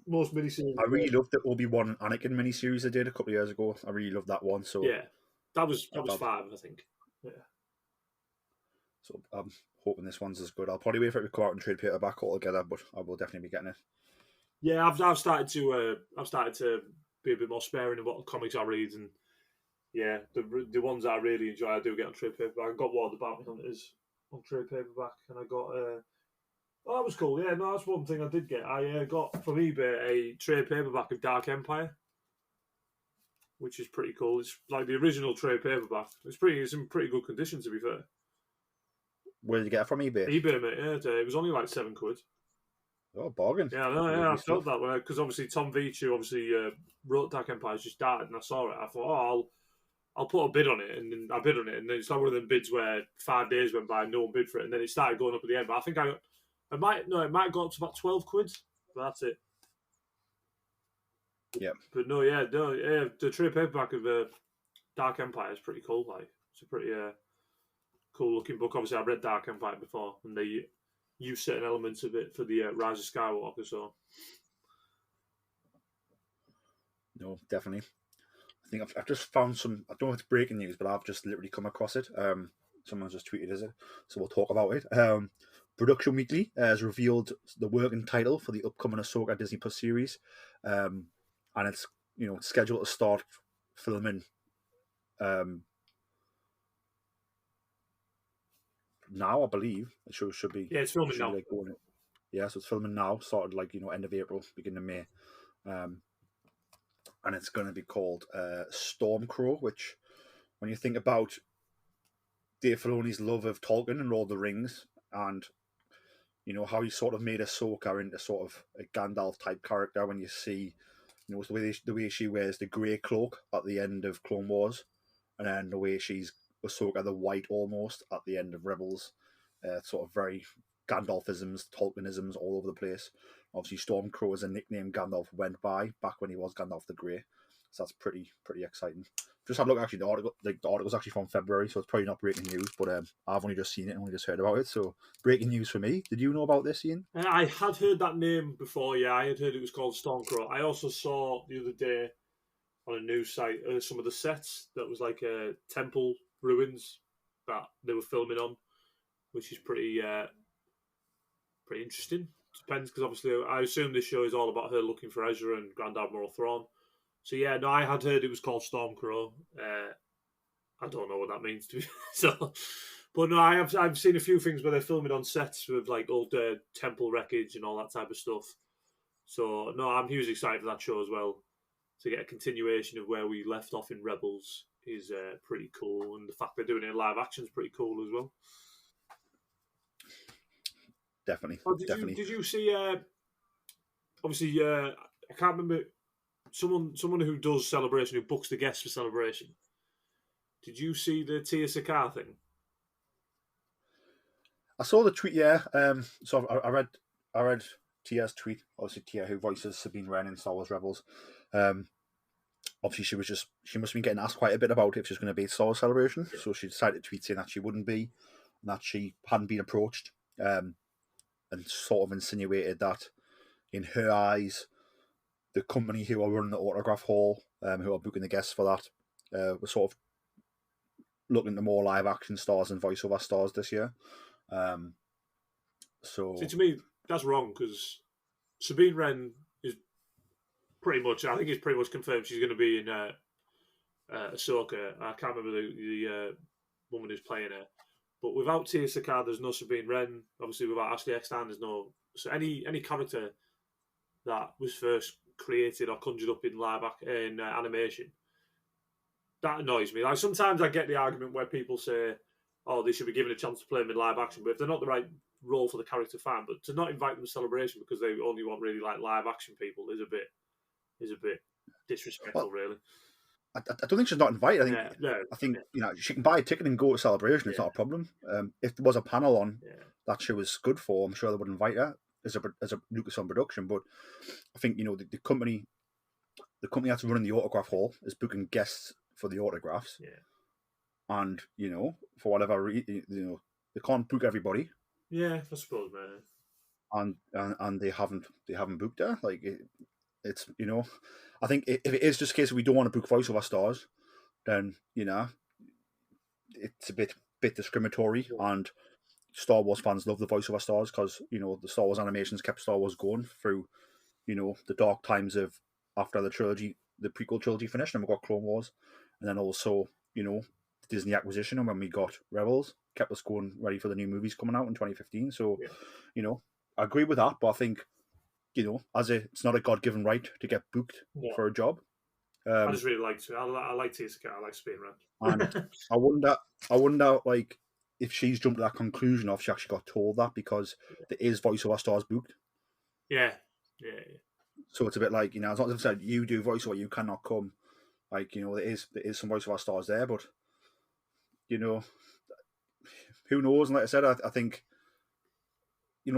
Most mini series. I really loved the Obi-Wan Anakin mini series they did a couple of years ago. I really loved that one. So yeah, that was 5, I think. Yeah. So I'm hoping this one's as good. I'll probably wait for it to come out and trade paperback altogether, but I will definitely be getting it. Yeah, I've started to be a bit more sparing of what comics I read, and yeah, the ones that I really enjoy I do get on trade paperback. I got War of the Bounty Hunters on trade paperback, and I got oh, that was cool. Yeah, no, that's one thing I did get. I got from eBay a trade paperback of Dark Empire, which is pretty cool. It's like the original trade paperback. It's in pretty good condition, to be fair. Where did you get it from? eBay? eBay, mate. Yeah, it was only like £7. Oh, bargain. Yeah, I felt that way, because obviously Tom Veach, who obviously wrote Dark Empire, just died, and I saw it. I thought, I'll put a bid on it, and then I bid on it, and then it's like one of them bids where 5 days went by and no one bid for it, and then it started going up at the end. But I think it might go up to about £12, but that's it. Yeah. But the trade paperback of Dark Empire is pretty cool. Like, it's a pretty cool looking book. Obviously, I've read Dark Empire before, and they use certain elements of it for the Rise of Skywalker. So, no, definitely. I think I've just found some. I don't know if it's breaking news, but I've just literally come across it. Someone just tweeted it, so we'll talk about it. Production Weekly has revealed the working title for the upcoming Ahsoka Disney Plus series, and it's scheduled to start filming now. I believe it should be. Yeah, it's filming now. Like going. Yeah, so it's filming now. Started like end of April, beginning of May, and it's going to be called Stormcrow. Which, when you think about Dave Filoni's love of Tolkien and Lord of the Rings, and how he sort of made Ahsoka into sort of a Gandalf type character, when you see the way she wears the grey cloak at the end of Clone Wars, and then the way she's Ahsoka the white almost at the end of Rebels, sort of very Gandalfisms, Tolkienisms all over the place. Obviously, Stormcrow is a nickname Gandalf went by back when he was Gandalf the Grey, so that's pretty exciting. Just have a look. Actually, the article's actually from February, so it's probably not breaking news. But I've only just seen it and only just heard about it. So breaking news for me. Did you know about this, Ian? I had heard that name before. Yeah, I had heard it was called Stormcrow. I also saw the other day on a news site some of the sets that was like temple ruins that they were filming on, which is pretty interesting. Depends, because obviously I assume this show is all about her looking for Ezra and Grand Admiral Thrawn. So yeah, no, I had heard it was called Stormcrow. I don't know what that means to me. So, but no, I've seen a few things where they're filming on sets with like old temple wreckage and all that type of stuff. So no, I'm hugely excited for that show as well. To get a continuation of where we left off in Rebels is pretty cool, and the fact they're doing it in live action is pretty cool as well. Definitely. Did you see? Obviously, I can't remember. Someone who does Celebration, who books the guests for Celebration. Did you see the Tia Sakar thing? I saw the tweet. Yeah. So I read Tia's tweet. Obviously, Tia, who voices Sabine Wren in Star Wars Rebels. Obviously, she must have been getting asked quite a bit about if she was going to be at Star Wars Celebration. Yeah. So she decided to tweet saying that she wouldn't be, and that she hadn't been approached, and sort of insinuated that in her eyes, the company who are running the autograph hall, who are booking the guests for that, were sort of looking to more live action stars and voiceover stars this year. So see, to me, that's wrong, because Sabine Wren is pretty much, I think it's pretty much confirmed she's going to be in Ahsoka. I can't remember the woman who's playing her. But without Tia Sakar, there's no Sabine Wren. Obviously, without Ashley Eckstein, there's no. So any character that was first created or conjured up in animation, that annoys me. Like, sometimes I get the argument where people say, "Oh, they should be given a chance to play them in live action," but if they're not the right role for the character, fine. But to not invite them to Celebration because they only want really like live action people is a bit disrespectful, really. I don't think she's not invited. I think she can buy a ticket and go to Celebration. It's not a problem. If there was a panel on that she was good for, I'm sure they would invite her as a Lucasfilm production. But I think the company that's running the autograph hall is booking guests for the autographs. Yeah. And for whatever reason, they can't book everybody. Yeah, I suppose, man. And they haven't booked her. Like it's I think if it is just a case of we don't want to book voiceover stars, then it's a bit discriminatory. And Star Wars fans love the voiceover stars because the Star Wars animations kept Star Wars going through the dark times of after the prequel trilogy finished, and we got Clone Wars, and then also the Disney acquisition, and when we got Rebels, kept us going ready for the new movies coming out in 2015. So I agree with that, but I think it's not a God-given right to get booked for a job. I just really like to. I like Tia Sakar. I like Sabine Wren. And I wonder, like, if she's jumped to that conclusion of she actually got told that because there is voiceover stars booked. Yeah. So it's a bit like as long as I've said you do voiceover, you cannot come. Like there is some voiceover stars there, but who knows? And like I said, I think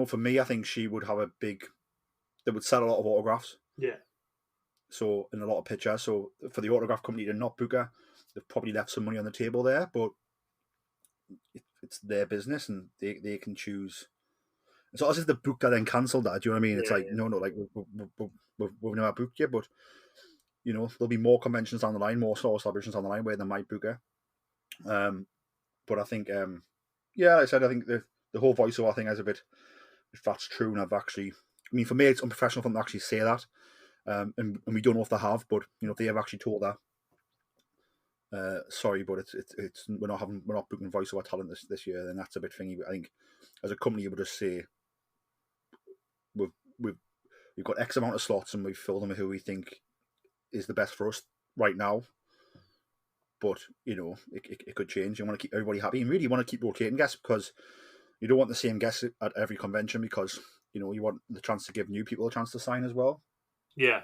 for me, I think she would have they would sell a lot of autographs. Yeah. So, in a lot of pictures. So, for the autograph company to not book her, they've probably left some money on the table there, but it's their business and they can choose. It's not as if the booked her then cancelled that. Do you know what I mean? It's like, no, like, we've never booked you, but, there'll be more conventions down the line, more Star Wars celebrations down the line where they might book her. But I think, like I said, I think the the whole voiceover thing is a bit, if that's true, and I've actually, I mean, for me, it's unprofessional for them to actually say that, and we don't know if they have, but if they have actually told that, sorry, but it's we're not booking voiceover talent this year, then that's a bit thingy. But I think as a company, you would just say we've we've got X amount of slots and we've filled them with who we think is the best for us right now. But it could change. You want to keep everybody happy, and really you want to keep rotating guests because you don't want the same guests at every convention because you want the chance to give new people a chance to sign as well. Yeah.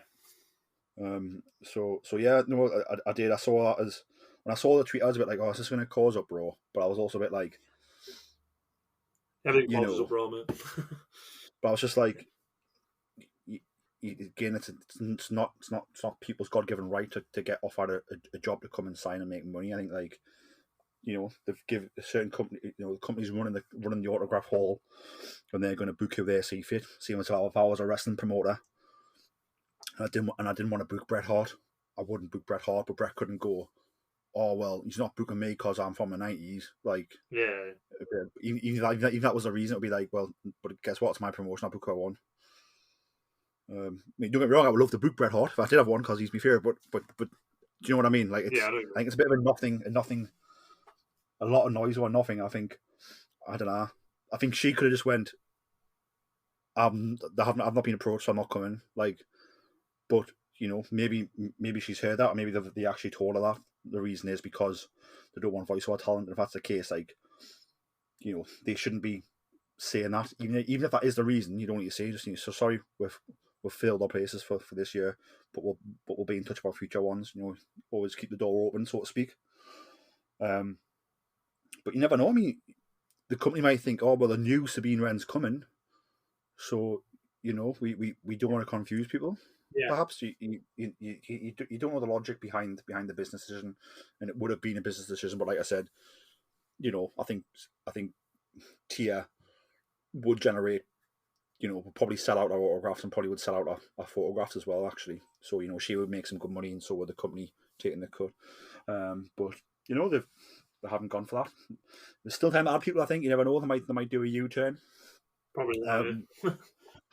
So yeah, no, I did. I saw that as when I saw the tweet, I was a bit like, oh, is this going to cause uproar? But I was also a bit like, everything causes uproar, mate. But I was just like, again, it's not people's God-given right to get offered a job to come and sign and make money. I think they've given a certain company, the company's running the autograph hall, and they're going to book who they see fit. See myself, if I was a wrestling promoter, and I didn't want to book Bret Hart, I wouldn't book Bret Hart, but Bret couldn't go, oh well, he's not booking me because I'm from the 90s. Like, yeah, even that was a reason, it would be like, well, but guess what? It's my promotion. I book who I want. I mean, don't get me wrong, I would love to book Bret Hart if I did have one because he's my favourite. But do you know what I mean? Like, I think it's a bit of a nothing, a lot of noise or nothing. I don't know. I think she could have just went, I've not been approached, so I'm not coming. Like, but maybe she's heard that, or maybe they actually told her that. The reason is because they don't want voiceover talent. And if that's the case, like, they shouldn't be saying that. Even if that is the reason, you don't need to say. Just so sorry, we've filled our places for this year, but we'll be in touch about future ones. Always keep the door open, so to speak. But you never know. I mean, the company might think, oh well, the new Sabine Wren's coming, so we don't want to confuse people. Yeah. Perhaps you don't know the logic behind the business decision, and it would have been a business decision. But like I said, I think Tia would generate, would probably sell out our autographs and probably would sell out our photographs as well, actually. So she would make some good money, and so would the company taking the cut. But they haven't gone for that. There's still time to add people. I think you never know. They might do a U-turn. Probably.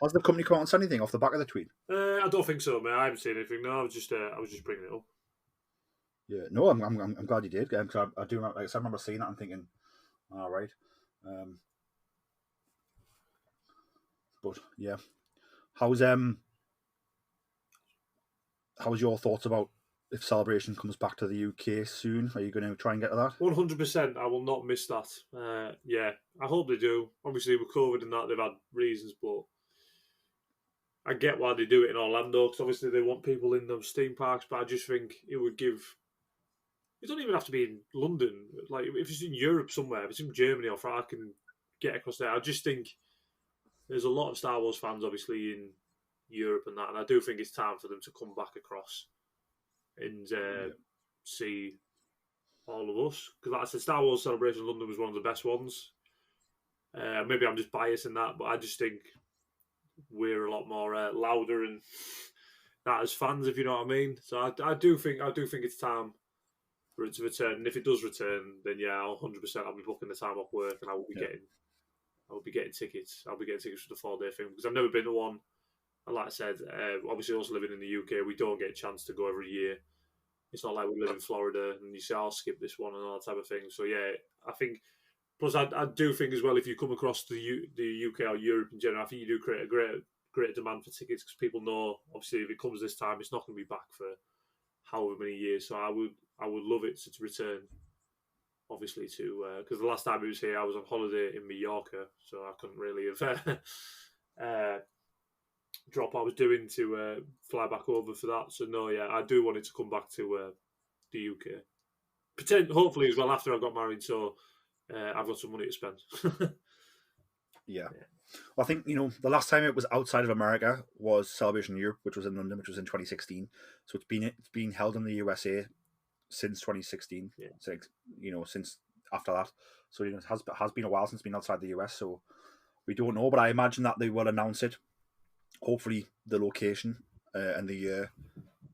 Has the company come out and said anything off the back of the tweet? I don't think so, mate. I haven't seen anything. No, I was just bringing it up. Yeah, no, I'm glad you did, because I do remember, I remember seeing that and thinking, all right. But yeah, how's your thoughts about if Celebration comes back to the UK soon? Are you going to try and get to that? 100%. I will not miss that. Yeah, I hope they do. Obviously, with COVID and that, they've had reasons, but I get why they do it in Orlando, because obviously they want people in those theme parks, but I just think it would give... It don't even have to be in London. Like, if it's in Europe somewhere, if it's in Germany or France, I can get across there. I just think there's a lot of Star Wars fans, obviously, in Europe and that, and I do think it's time for them to come back across and see all of us. Because like I said, Star Wars Celebration London was one of the best ones. Maybe I'm just biased in that, but I just think we're a lot more louder and that as fans, if you know what I mean. So I do think it's time for it to return. And if it does return, then yeah, 100% I'll be booking the time off work, and I will be getting tickets. I'll be getting tickets for the 4-day thing, because I've never been to one. And like I said, obviously also living in the UK, we don't get a chance to go every year. It's not like we live in Florida and you say, I'll skip this one and all that type of thing. So yeah, I think, plus I do think as well, if you come across the UK or Europe in general, I think you do create a great demand for tickets, because people know, obviously, if it comes this time, it's not going to be back for however many years. So I would love it to return, obviously, to because the last time it was here, I was on holiday in Mallorca, so I couldn't really have drop I was doing to fly back over for that. So no, yeah, I do want it to come back to the UK. Hopefully as well after I've got married, so I've got some money to spend. Yeah. Well, I think, the last time it was outside of America was Celebration Europe, which was in London, which was in 2016. So it's been held in the USA since 2016. Yeah. So, since after that. So it has been a while since it's been outside the US. So we don't know, but I imagine that they will announce it. Hopefully, the location and the year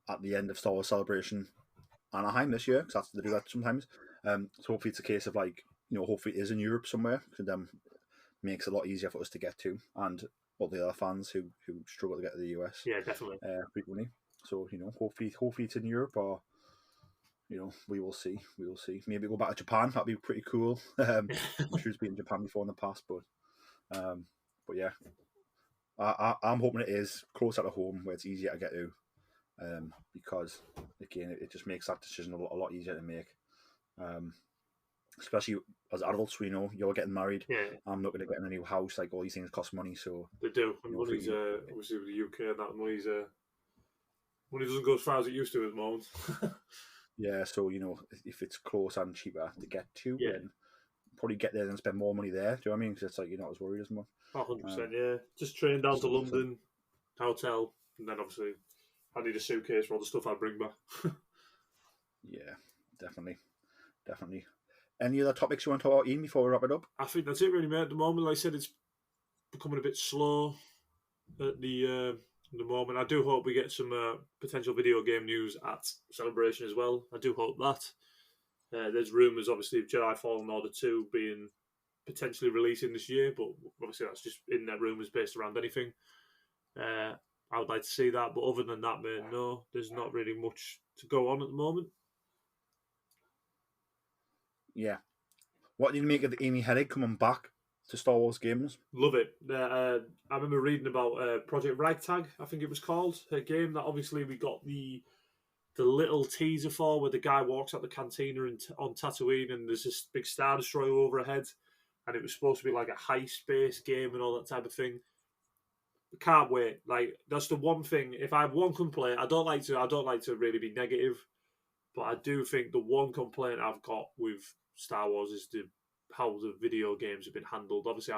at the end of Star Wars Celebration Anaheim this year, because they do that sometimes. So hopefully it's a case of hopefully it is in Europe somewhere. And makes it a lot easier for us to get to, and all the other fans who struggle to get to the US Yeah, definitely. frequently. So hopefully it's in Europe, or we will see. We will see. Maybe go back to Japan. That'd be pretty cool. I'm sure it's been in Japan before in the past, but yeah, I'm hoping it is closer to home where it's easier to get to, because again, it just makes that decision a lot easier to make. Especially as adults, you're getting married. Yeah, I'm looking to get in a new house. Like, all these things cost money, so they do. And money's obviously with the UK, and that money doesn't go as far as it used to at the moment. yeah. So if it's close and cheaper to get to, Yeah. then probably get there and spend more money there. Do you know what I mean? Because it's like you're not as worried as much. 100%, yeah. Just train down to London, hotel, and then obviously I need a suitcase for all the stuff I bring back. Yeah, definitely. Any other topics you want to talk about, Ian, before we wrap it up? I think that's it really, mate. At the moment, like I said, it's becoming a bit slow at the moment. I do hope we get some potential video game news at Celebration as well. I do hope that. There's rumours, obviously, of Jedi Fallen Order 2 being potentially releasing this year, but obviously that's just internet rumours based around anything. I would like to see that, but other than that, mate, no, there's not really much to go on at the moment. Yeah. What did you make of the Amy Hennig coming back to Star Wars games? Love it. I remember reading about Project Ragtag, I think it was called, a game that obviously we got the little teaser for, where the guy walks out the cantina on Tatooine and there's this big Star Destroyer overhead, and it was supposed to be like a heist-based game and all that type of thing. Can't wait. Like, that's the one thing. If I have one complaint, I don't like to really be negative, but I do think the one complaint I've got with Star Wars is how the video games have been handled. Obviously,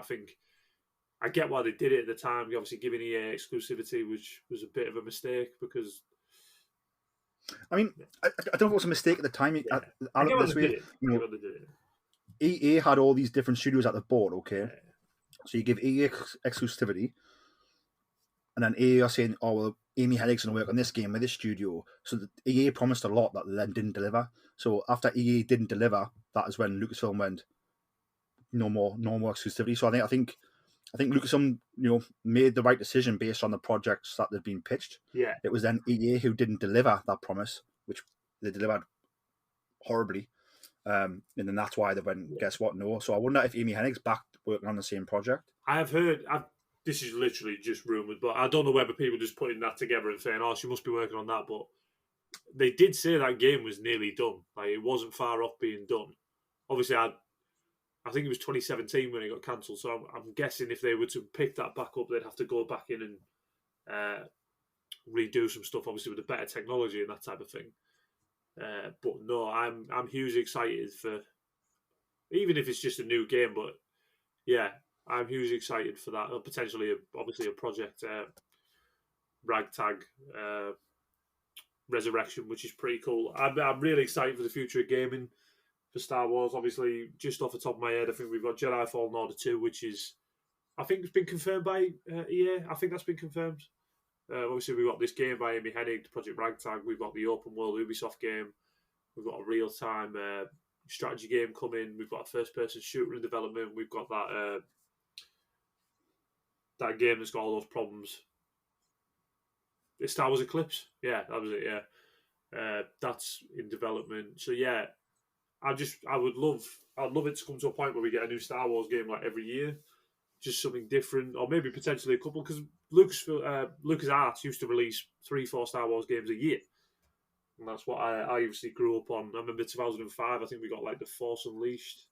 I get why they did it at the time. Obviously, giving EA exclusivity, which was a bit of a mistake, because I mean, I don't know if it was a mistake at the time. Yeah. I I get look why this they way. did it. I get why they did it. EA had all these different studios at the board, okay? Yeah. So you give EA exclusivity, and then EA are saying, oh, well, Amy Hennig's going to work on this game with this studio. So the EA promised a lot that they then didn't deliver. So after EA didn't deliver, that is when Lucasfilm went, no more exclusivity. So I think Lucasfilm, made the right decision based on the projects that they'd been pitched. Yeah. It was then EA who didn't deliver that promise, which they delivered horribly. And then that's why they went, guess what, no. So I wonder if Amy Hennig's back working on the same project. I have heard, this is literally just rumoured, but I don't know whether people are just putting that together and saying, oh, she must be working on that. But they did say that game was nearly done. Like, it wasn't far off being done. Obviously, I think it was 2017 when it got cancelled. So I'm guessing if they were to pick that back up, they'd have to go back in and redo some stuff, obviously with the better technology and that type of thing. But no, I'm hugely excited for, even if it's just a new game. But yeah, I'm hugely excited for that. Potentially, obviously, a project Ragtag Resurrection, which is pretty cool. I'm really excited for the future of gaming for Star Wars. Obviously, just off the top of my head, I think we've got Jedi Fallen Order 2, which is, I think it's been confirmed by EA. I think that's been confirmed. Obviously, we've got this game by Amy Hennig, Project Ragtag. We've got the open world Ubisoft game. We've got a real-time strategy game coming. We've got a first-person shooter in development. We've got that game that's got all those problems. It's Star Wars Eclipse. Yeah, that was it, yeah. That's in development. So, yeah, I'd love it to come to a point where we get a new Star Wars game like every year. Just something different, or maybe potentially a couple, because LucasArts used to release 3-4 Star Wars games a year, and that's what I obviously grew up on. I remember 2005. I think we got like The Force Unleashed,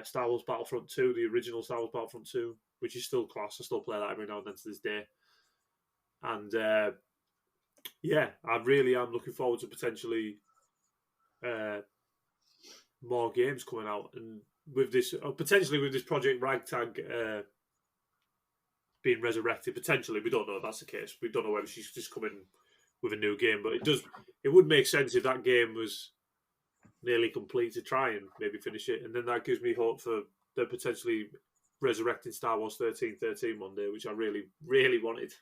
Star Wars Battlefront 2, the original Star Wars Battlefront 2, which is still class. I still play that every now and then to this day. And yeah, I really am looking forward to potentially more games coming out, and with this potentially with this Project Ragtag being resurrected. Potentially, we don't know if that's the case. We don't know whether she's just coming with a new game, but it would make sense if that game was nearly complete to try and maybe finish it, and then that gives me hope for the potentially resurrecting Star Wars 1313 one day, which I really, really wanted.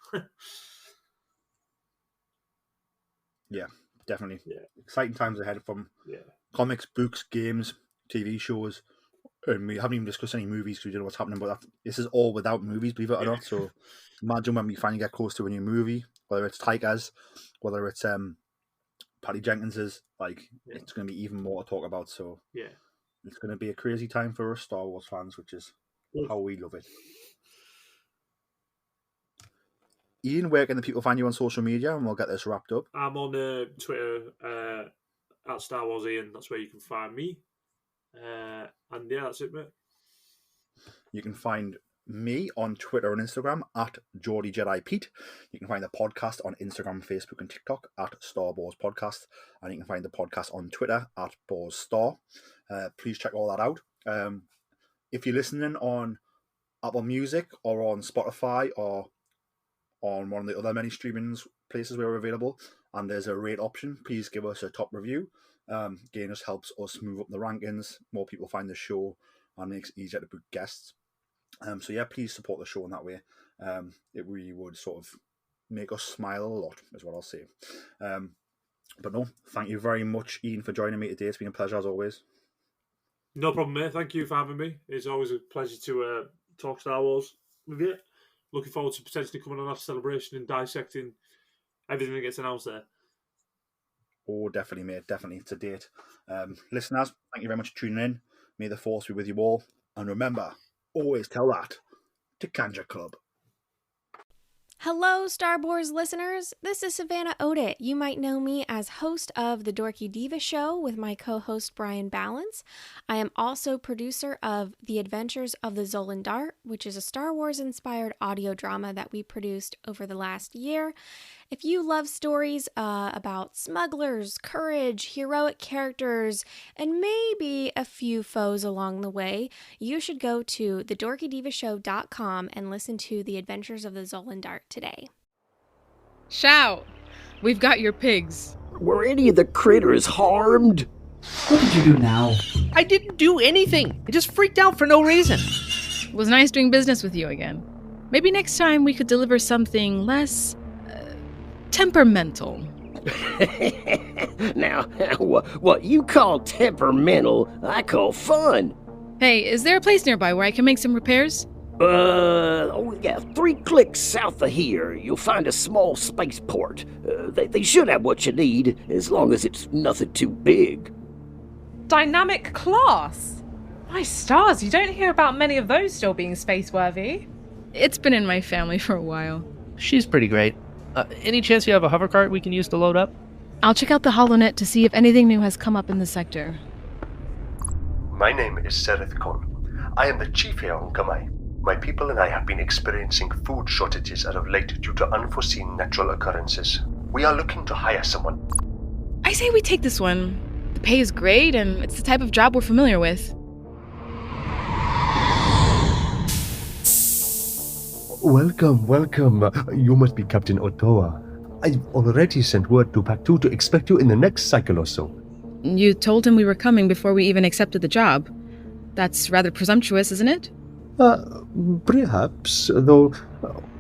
Yeah, definitely. Yeah. Exciting times ahead from Yeah. comics, books, games, TV shows, And we haven't even discussed any movies because we don't know what's happening, but this is all without movies, believe it or not. So imagine when we finally get close to a new movie, whether it's Taika's, whether it's Patty Jenkins's, it's going to be even more to talk about. So Yeah. it's going to be a crazy time for us Star Wars fans, which is how we love it. Ian, where can the people find you on social media? And we'll get this wrapped up. I'm on Twitter at Star Wars Ian. That's where you can find me. And yeah, that's it, mate. You can find me on Twitter and Instagram at Geordie Jedi Pete. You can find the podcast on Instagram, Facebook, and TikTok at Star Wars Podcast, and you can find the podcast on Twitter at Bors Star. Please check all that out. If you're listening on Apple Music or on Spotify or on one of the other many streaming places where we're available, and there's a rate option, please give us a top review. Again, this helps us move up the rankings. More people find the show and makes it easier to book guests. So yeah, please support the show in that way. It really would sort of make us smile a lot, is what I'll say. But no, thank you very much, Ian, for joining me today. It's been a pleasure as always. No problem, mate. Thank you for having me. It's always a pleasure to talk Star Wars with you. Looking forward to potentially coming on that celebration and dissecting everything that gets announced there. Oh, definitely, mate. Definitely. It's a date. Listeners, thank you very much for tuning in. May the Force be with you all. And remember, always tell that to Kanja Club. Hello, Star Wars listeners. This is Savannah Odit. You might know me as host of The Dorky Diva Show with my co-host Brian Balance. I am also producer of The Adventures of the Zolan Dart, which is a Star Wars-inspired audio drama that we produced over the last year. If you love stories about smugglers, courage, heroic characters, and maybe a few foes along the way, you should go to thedorkydivashow.com and listen to The Adventures of the Zolan Dart today. Shout! We've got your pigs. Were any of the critters harmed? What did you do now? I didn't do anything. I just freaked out for no reason. It was nice doing business with you again. Maybe next time we could deliver something less temperamental. Now, what you call temperamental, I call fun. Hey, is there a place nearby where I can make some repairs? 3 clicks south of here, you'll find a small spaceport. They should have what you need, as long as it's nothing too big. Dynamic class? My stars, you don't hear about many of those still being space-worthy. It's been in my family for a while. She's pretty great. Any chance you have a hover cart we can use to load up? I'll check out the HoloNet to see if anything new has come up in the sector. My name is Sereth Khan. I am the chief here on Kamai. My people and I have been experiencing food shortages as of late due to unforeseen natural occurrences. We are looking to hire someone. I say we take this one. The pay is great, and it's the type of job we're familiar with. Welcome. You must be Captain Otoa. I've already sent word to Pac 2 to expect you in the next cycle or so. You told him we were coming before we even accepted the job. That's rather presumptuous, isn't it? Perhaps, though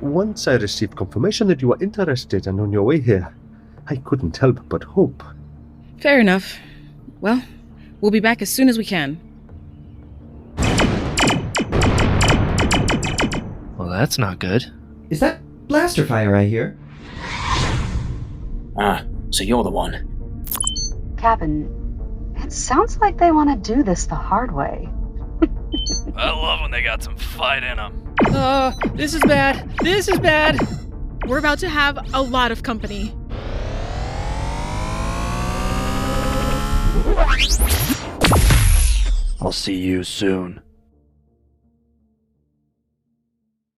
once I received confirmation that you were interested and on your way here, I couldn't help but hope. Fair enough. Well, we'll be back as soon as we can. Well, that's not good. Is that blaster fire I hear? Ah, so you're the one. Captain, it sounds like they want to do this the hard way. I love when they got some fight in them. This is bad. This is bad. We're about to have a lot of company. I'll see you soon.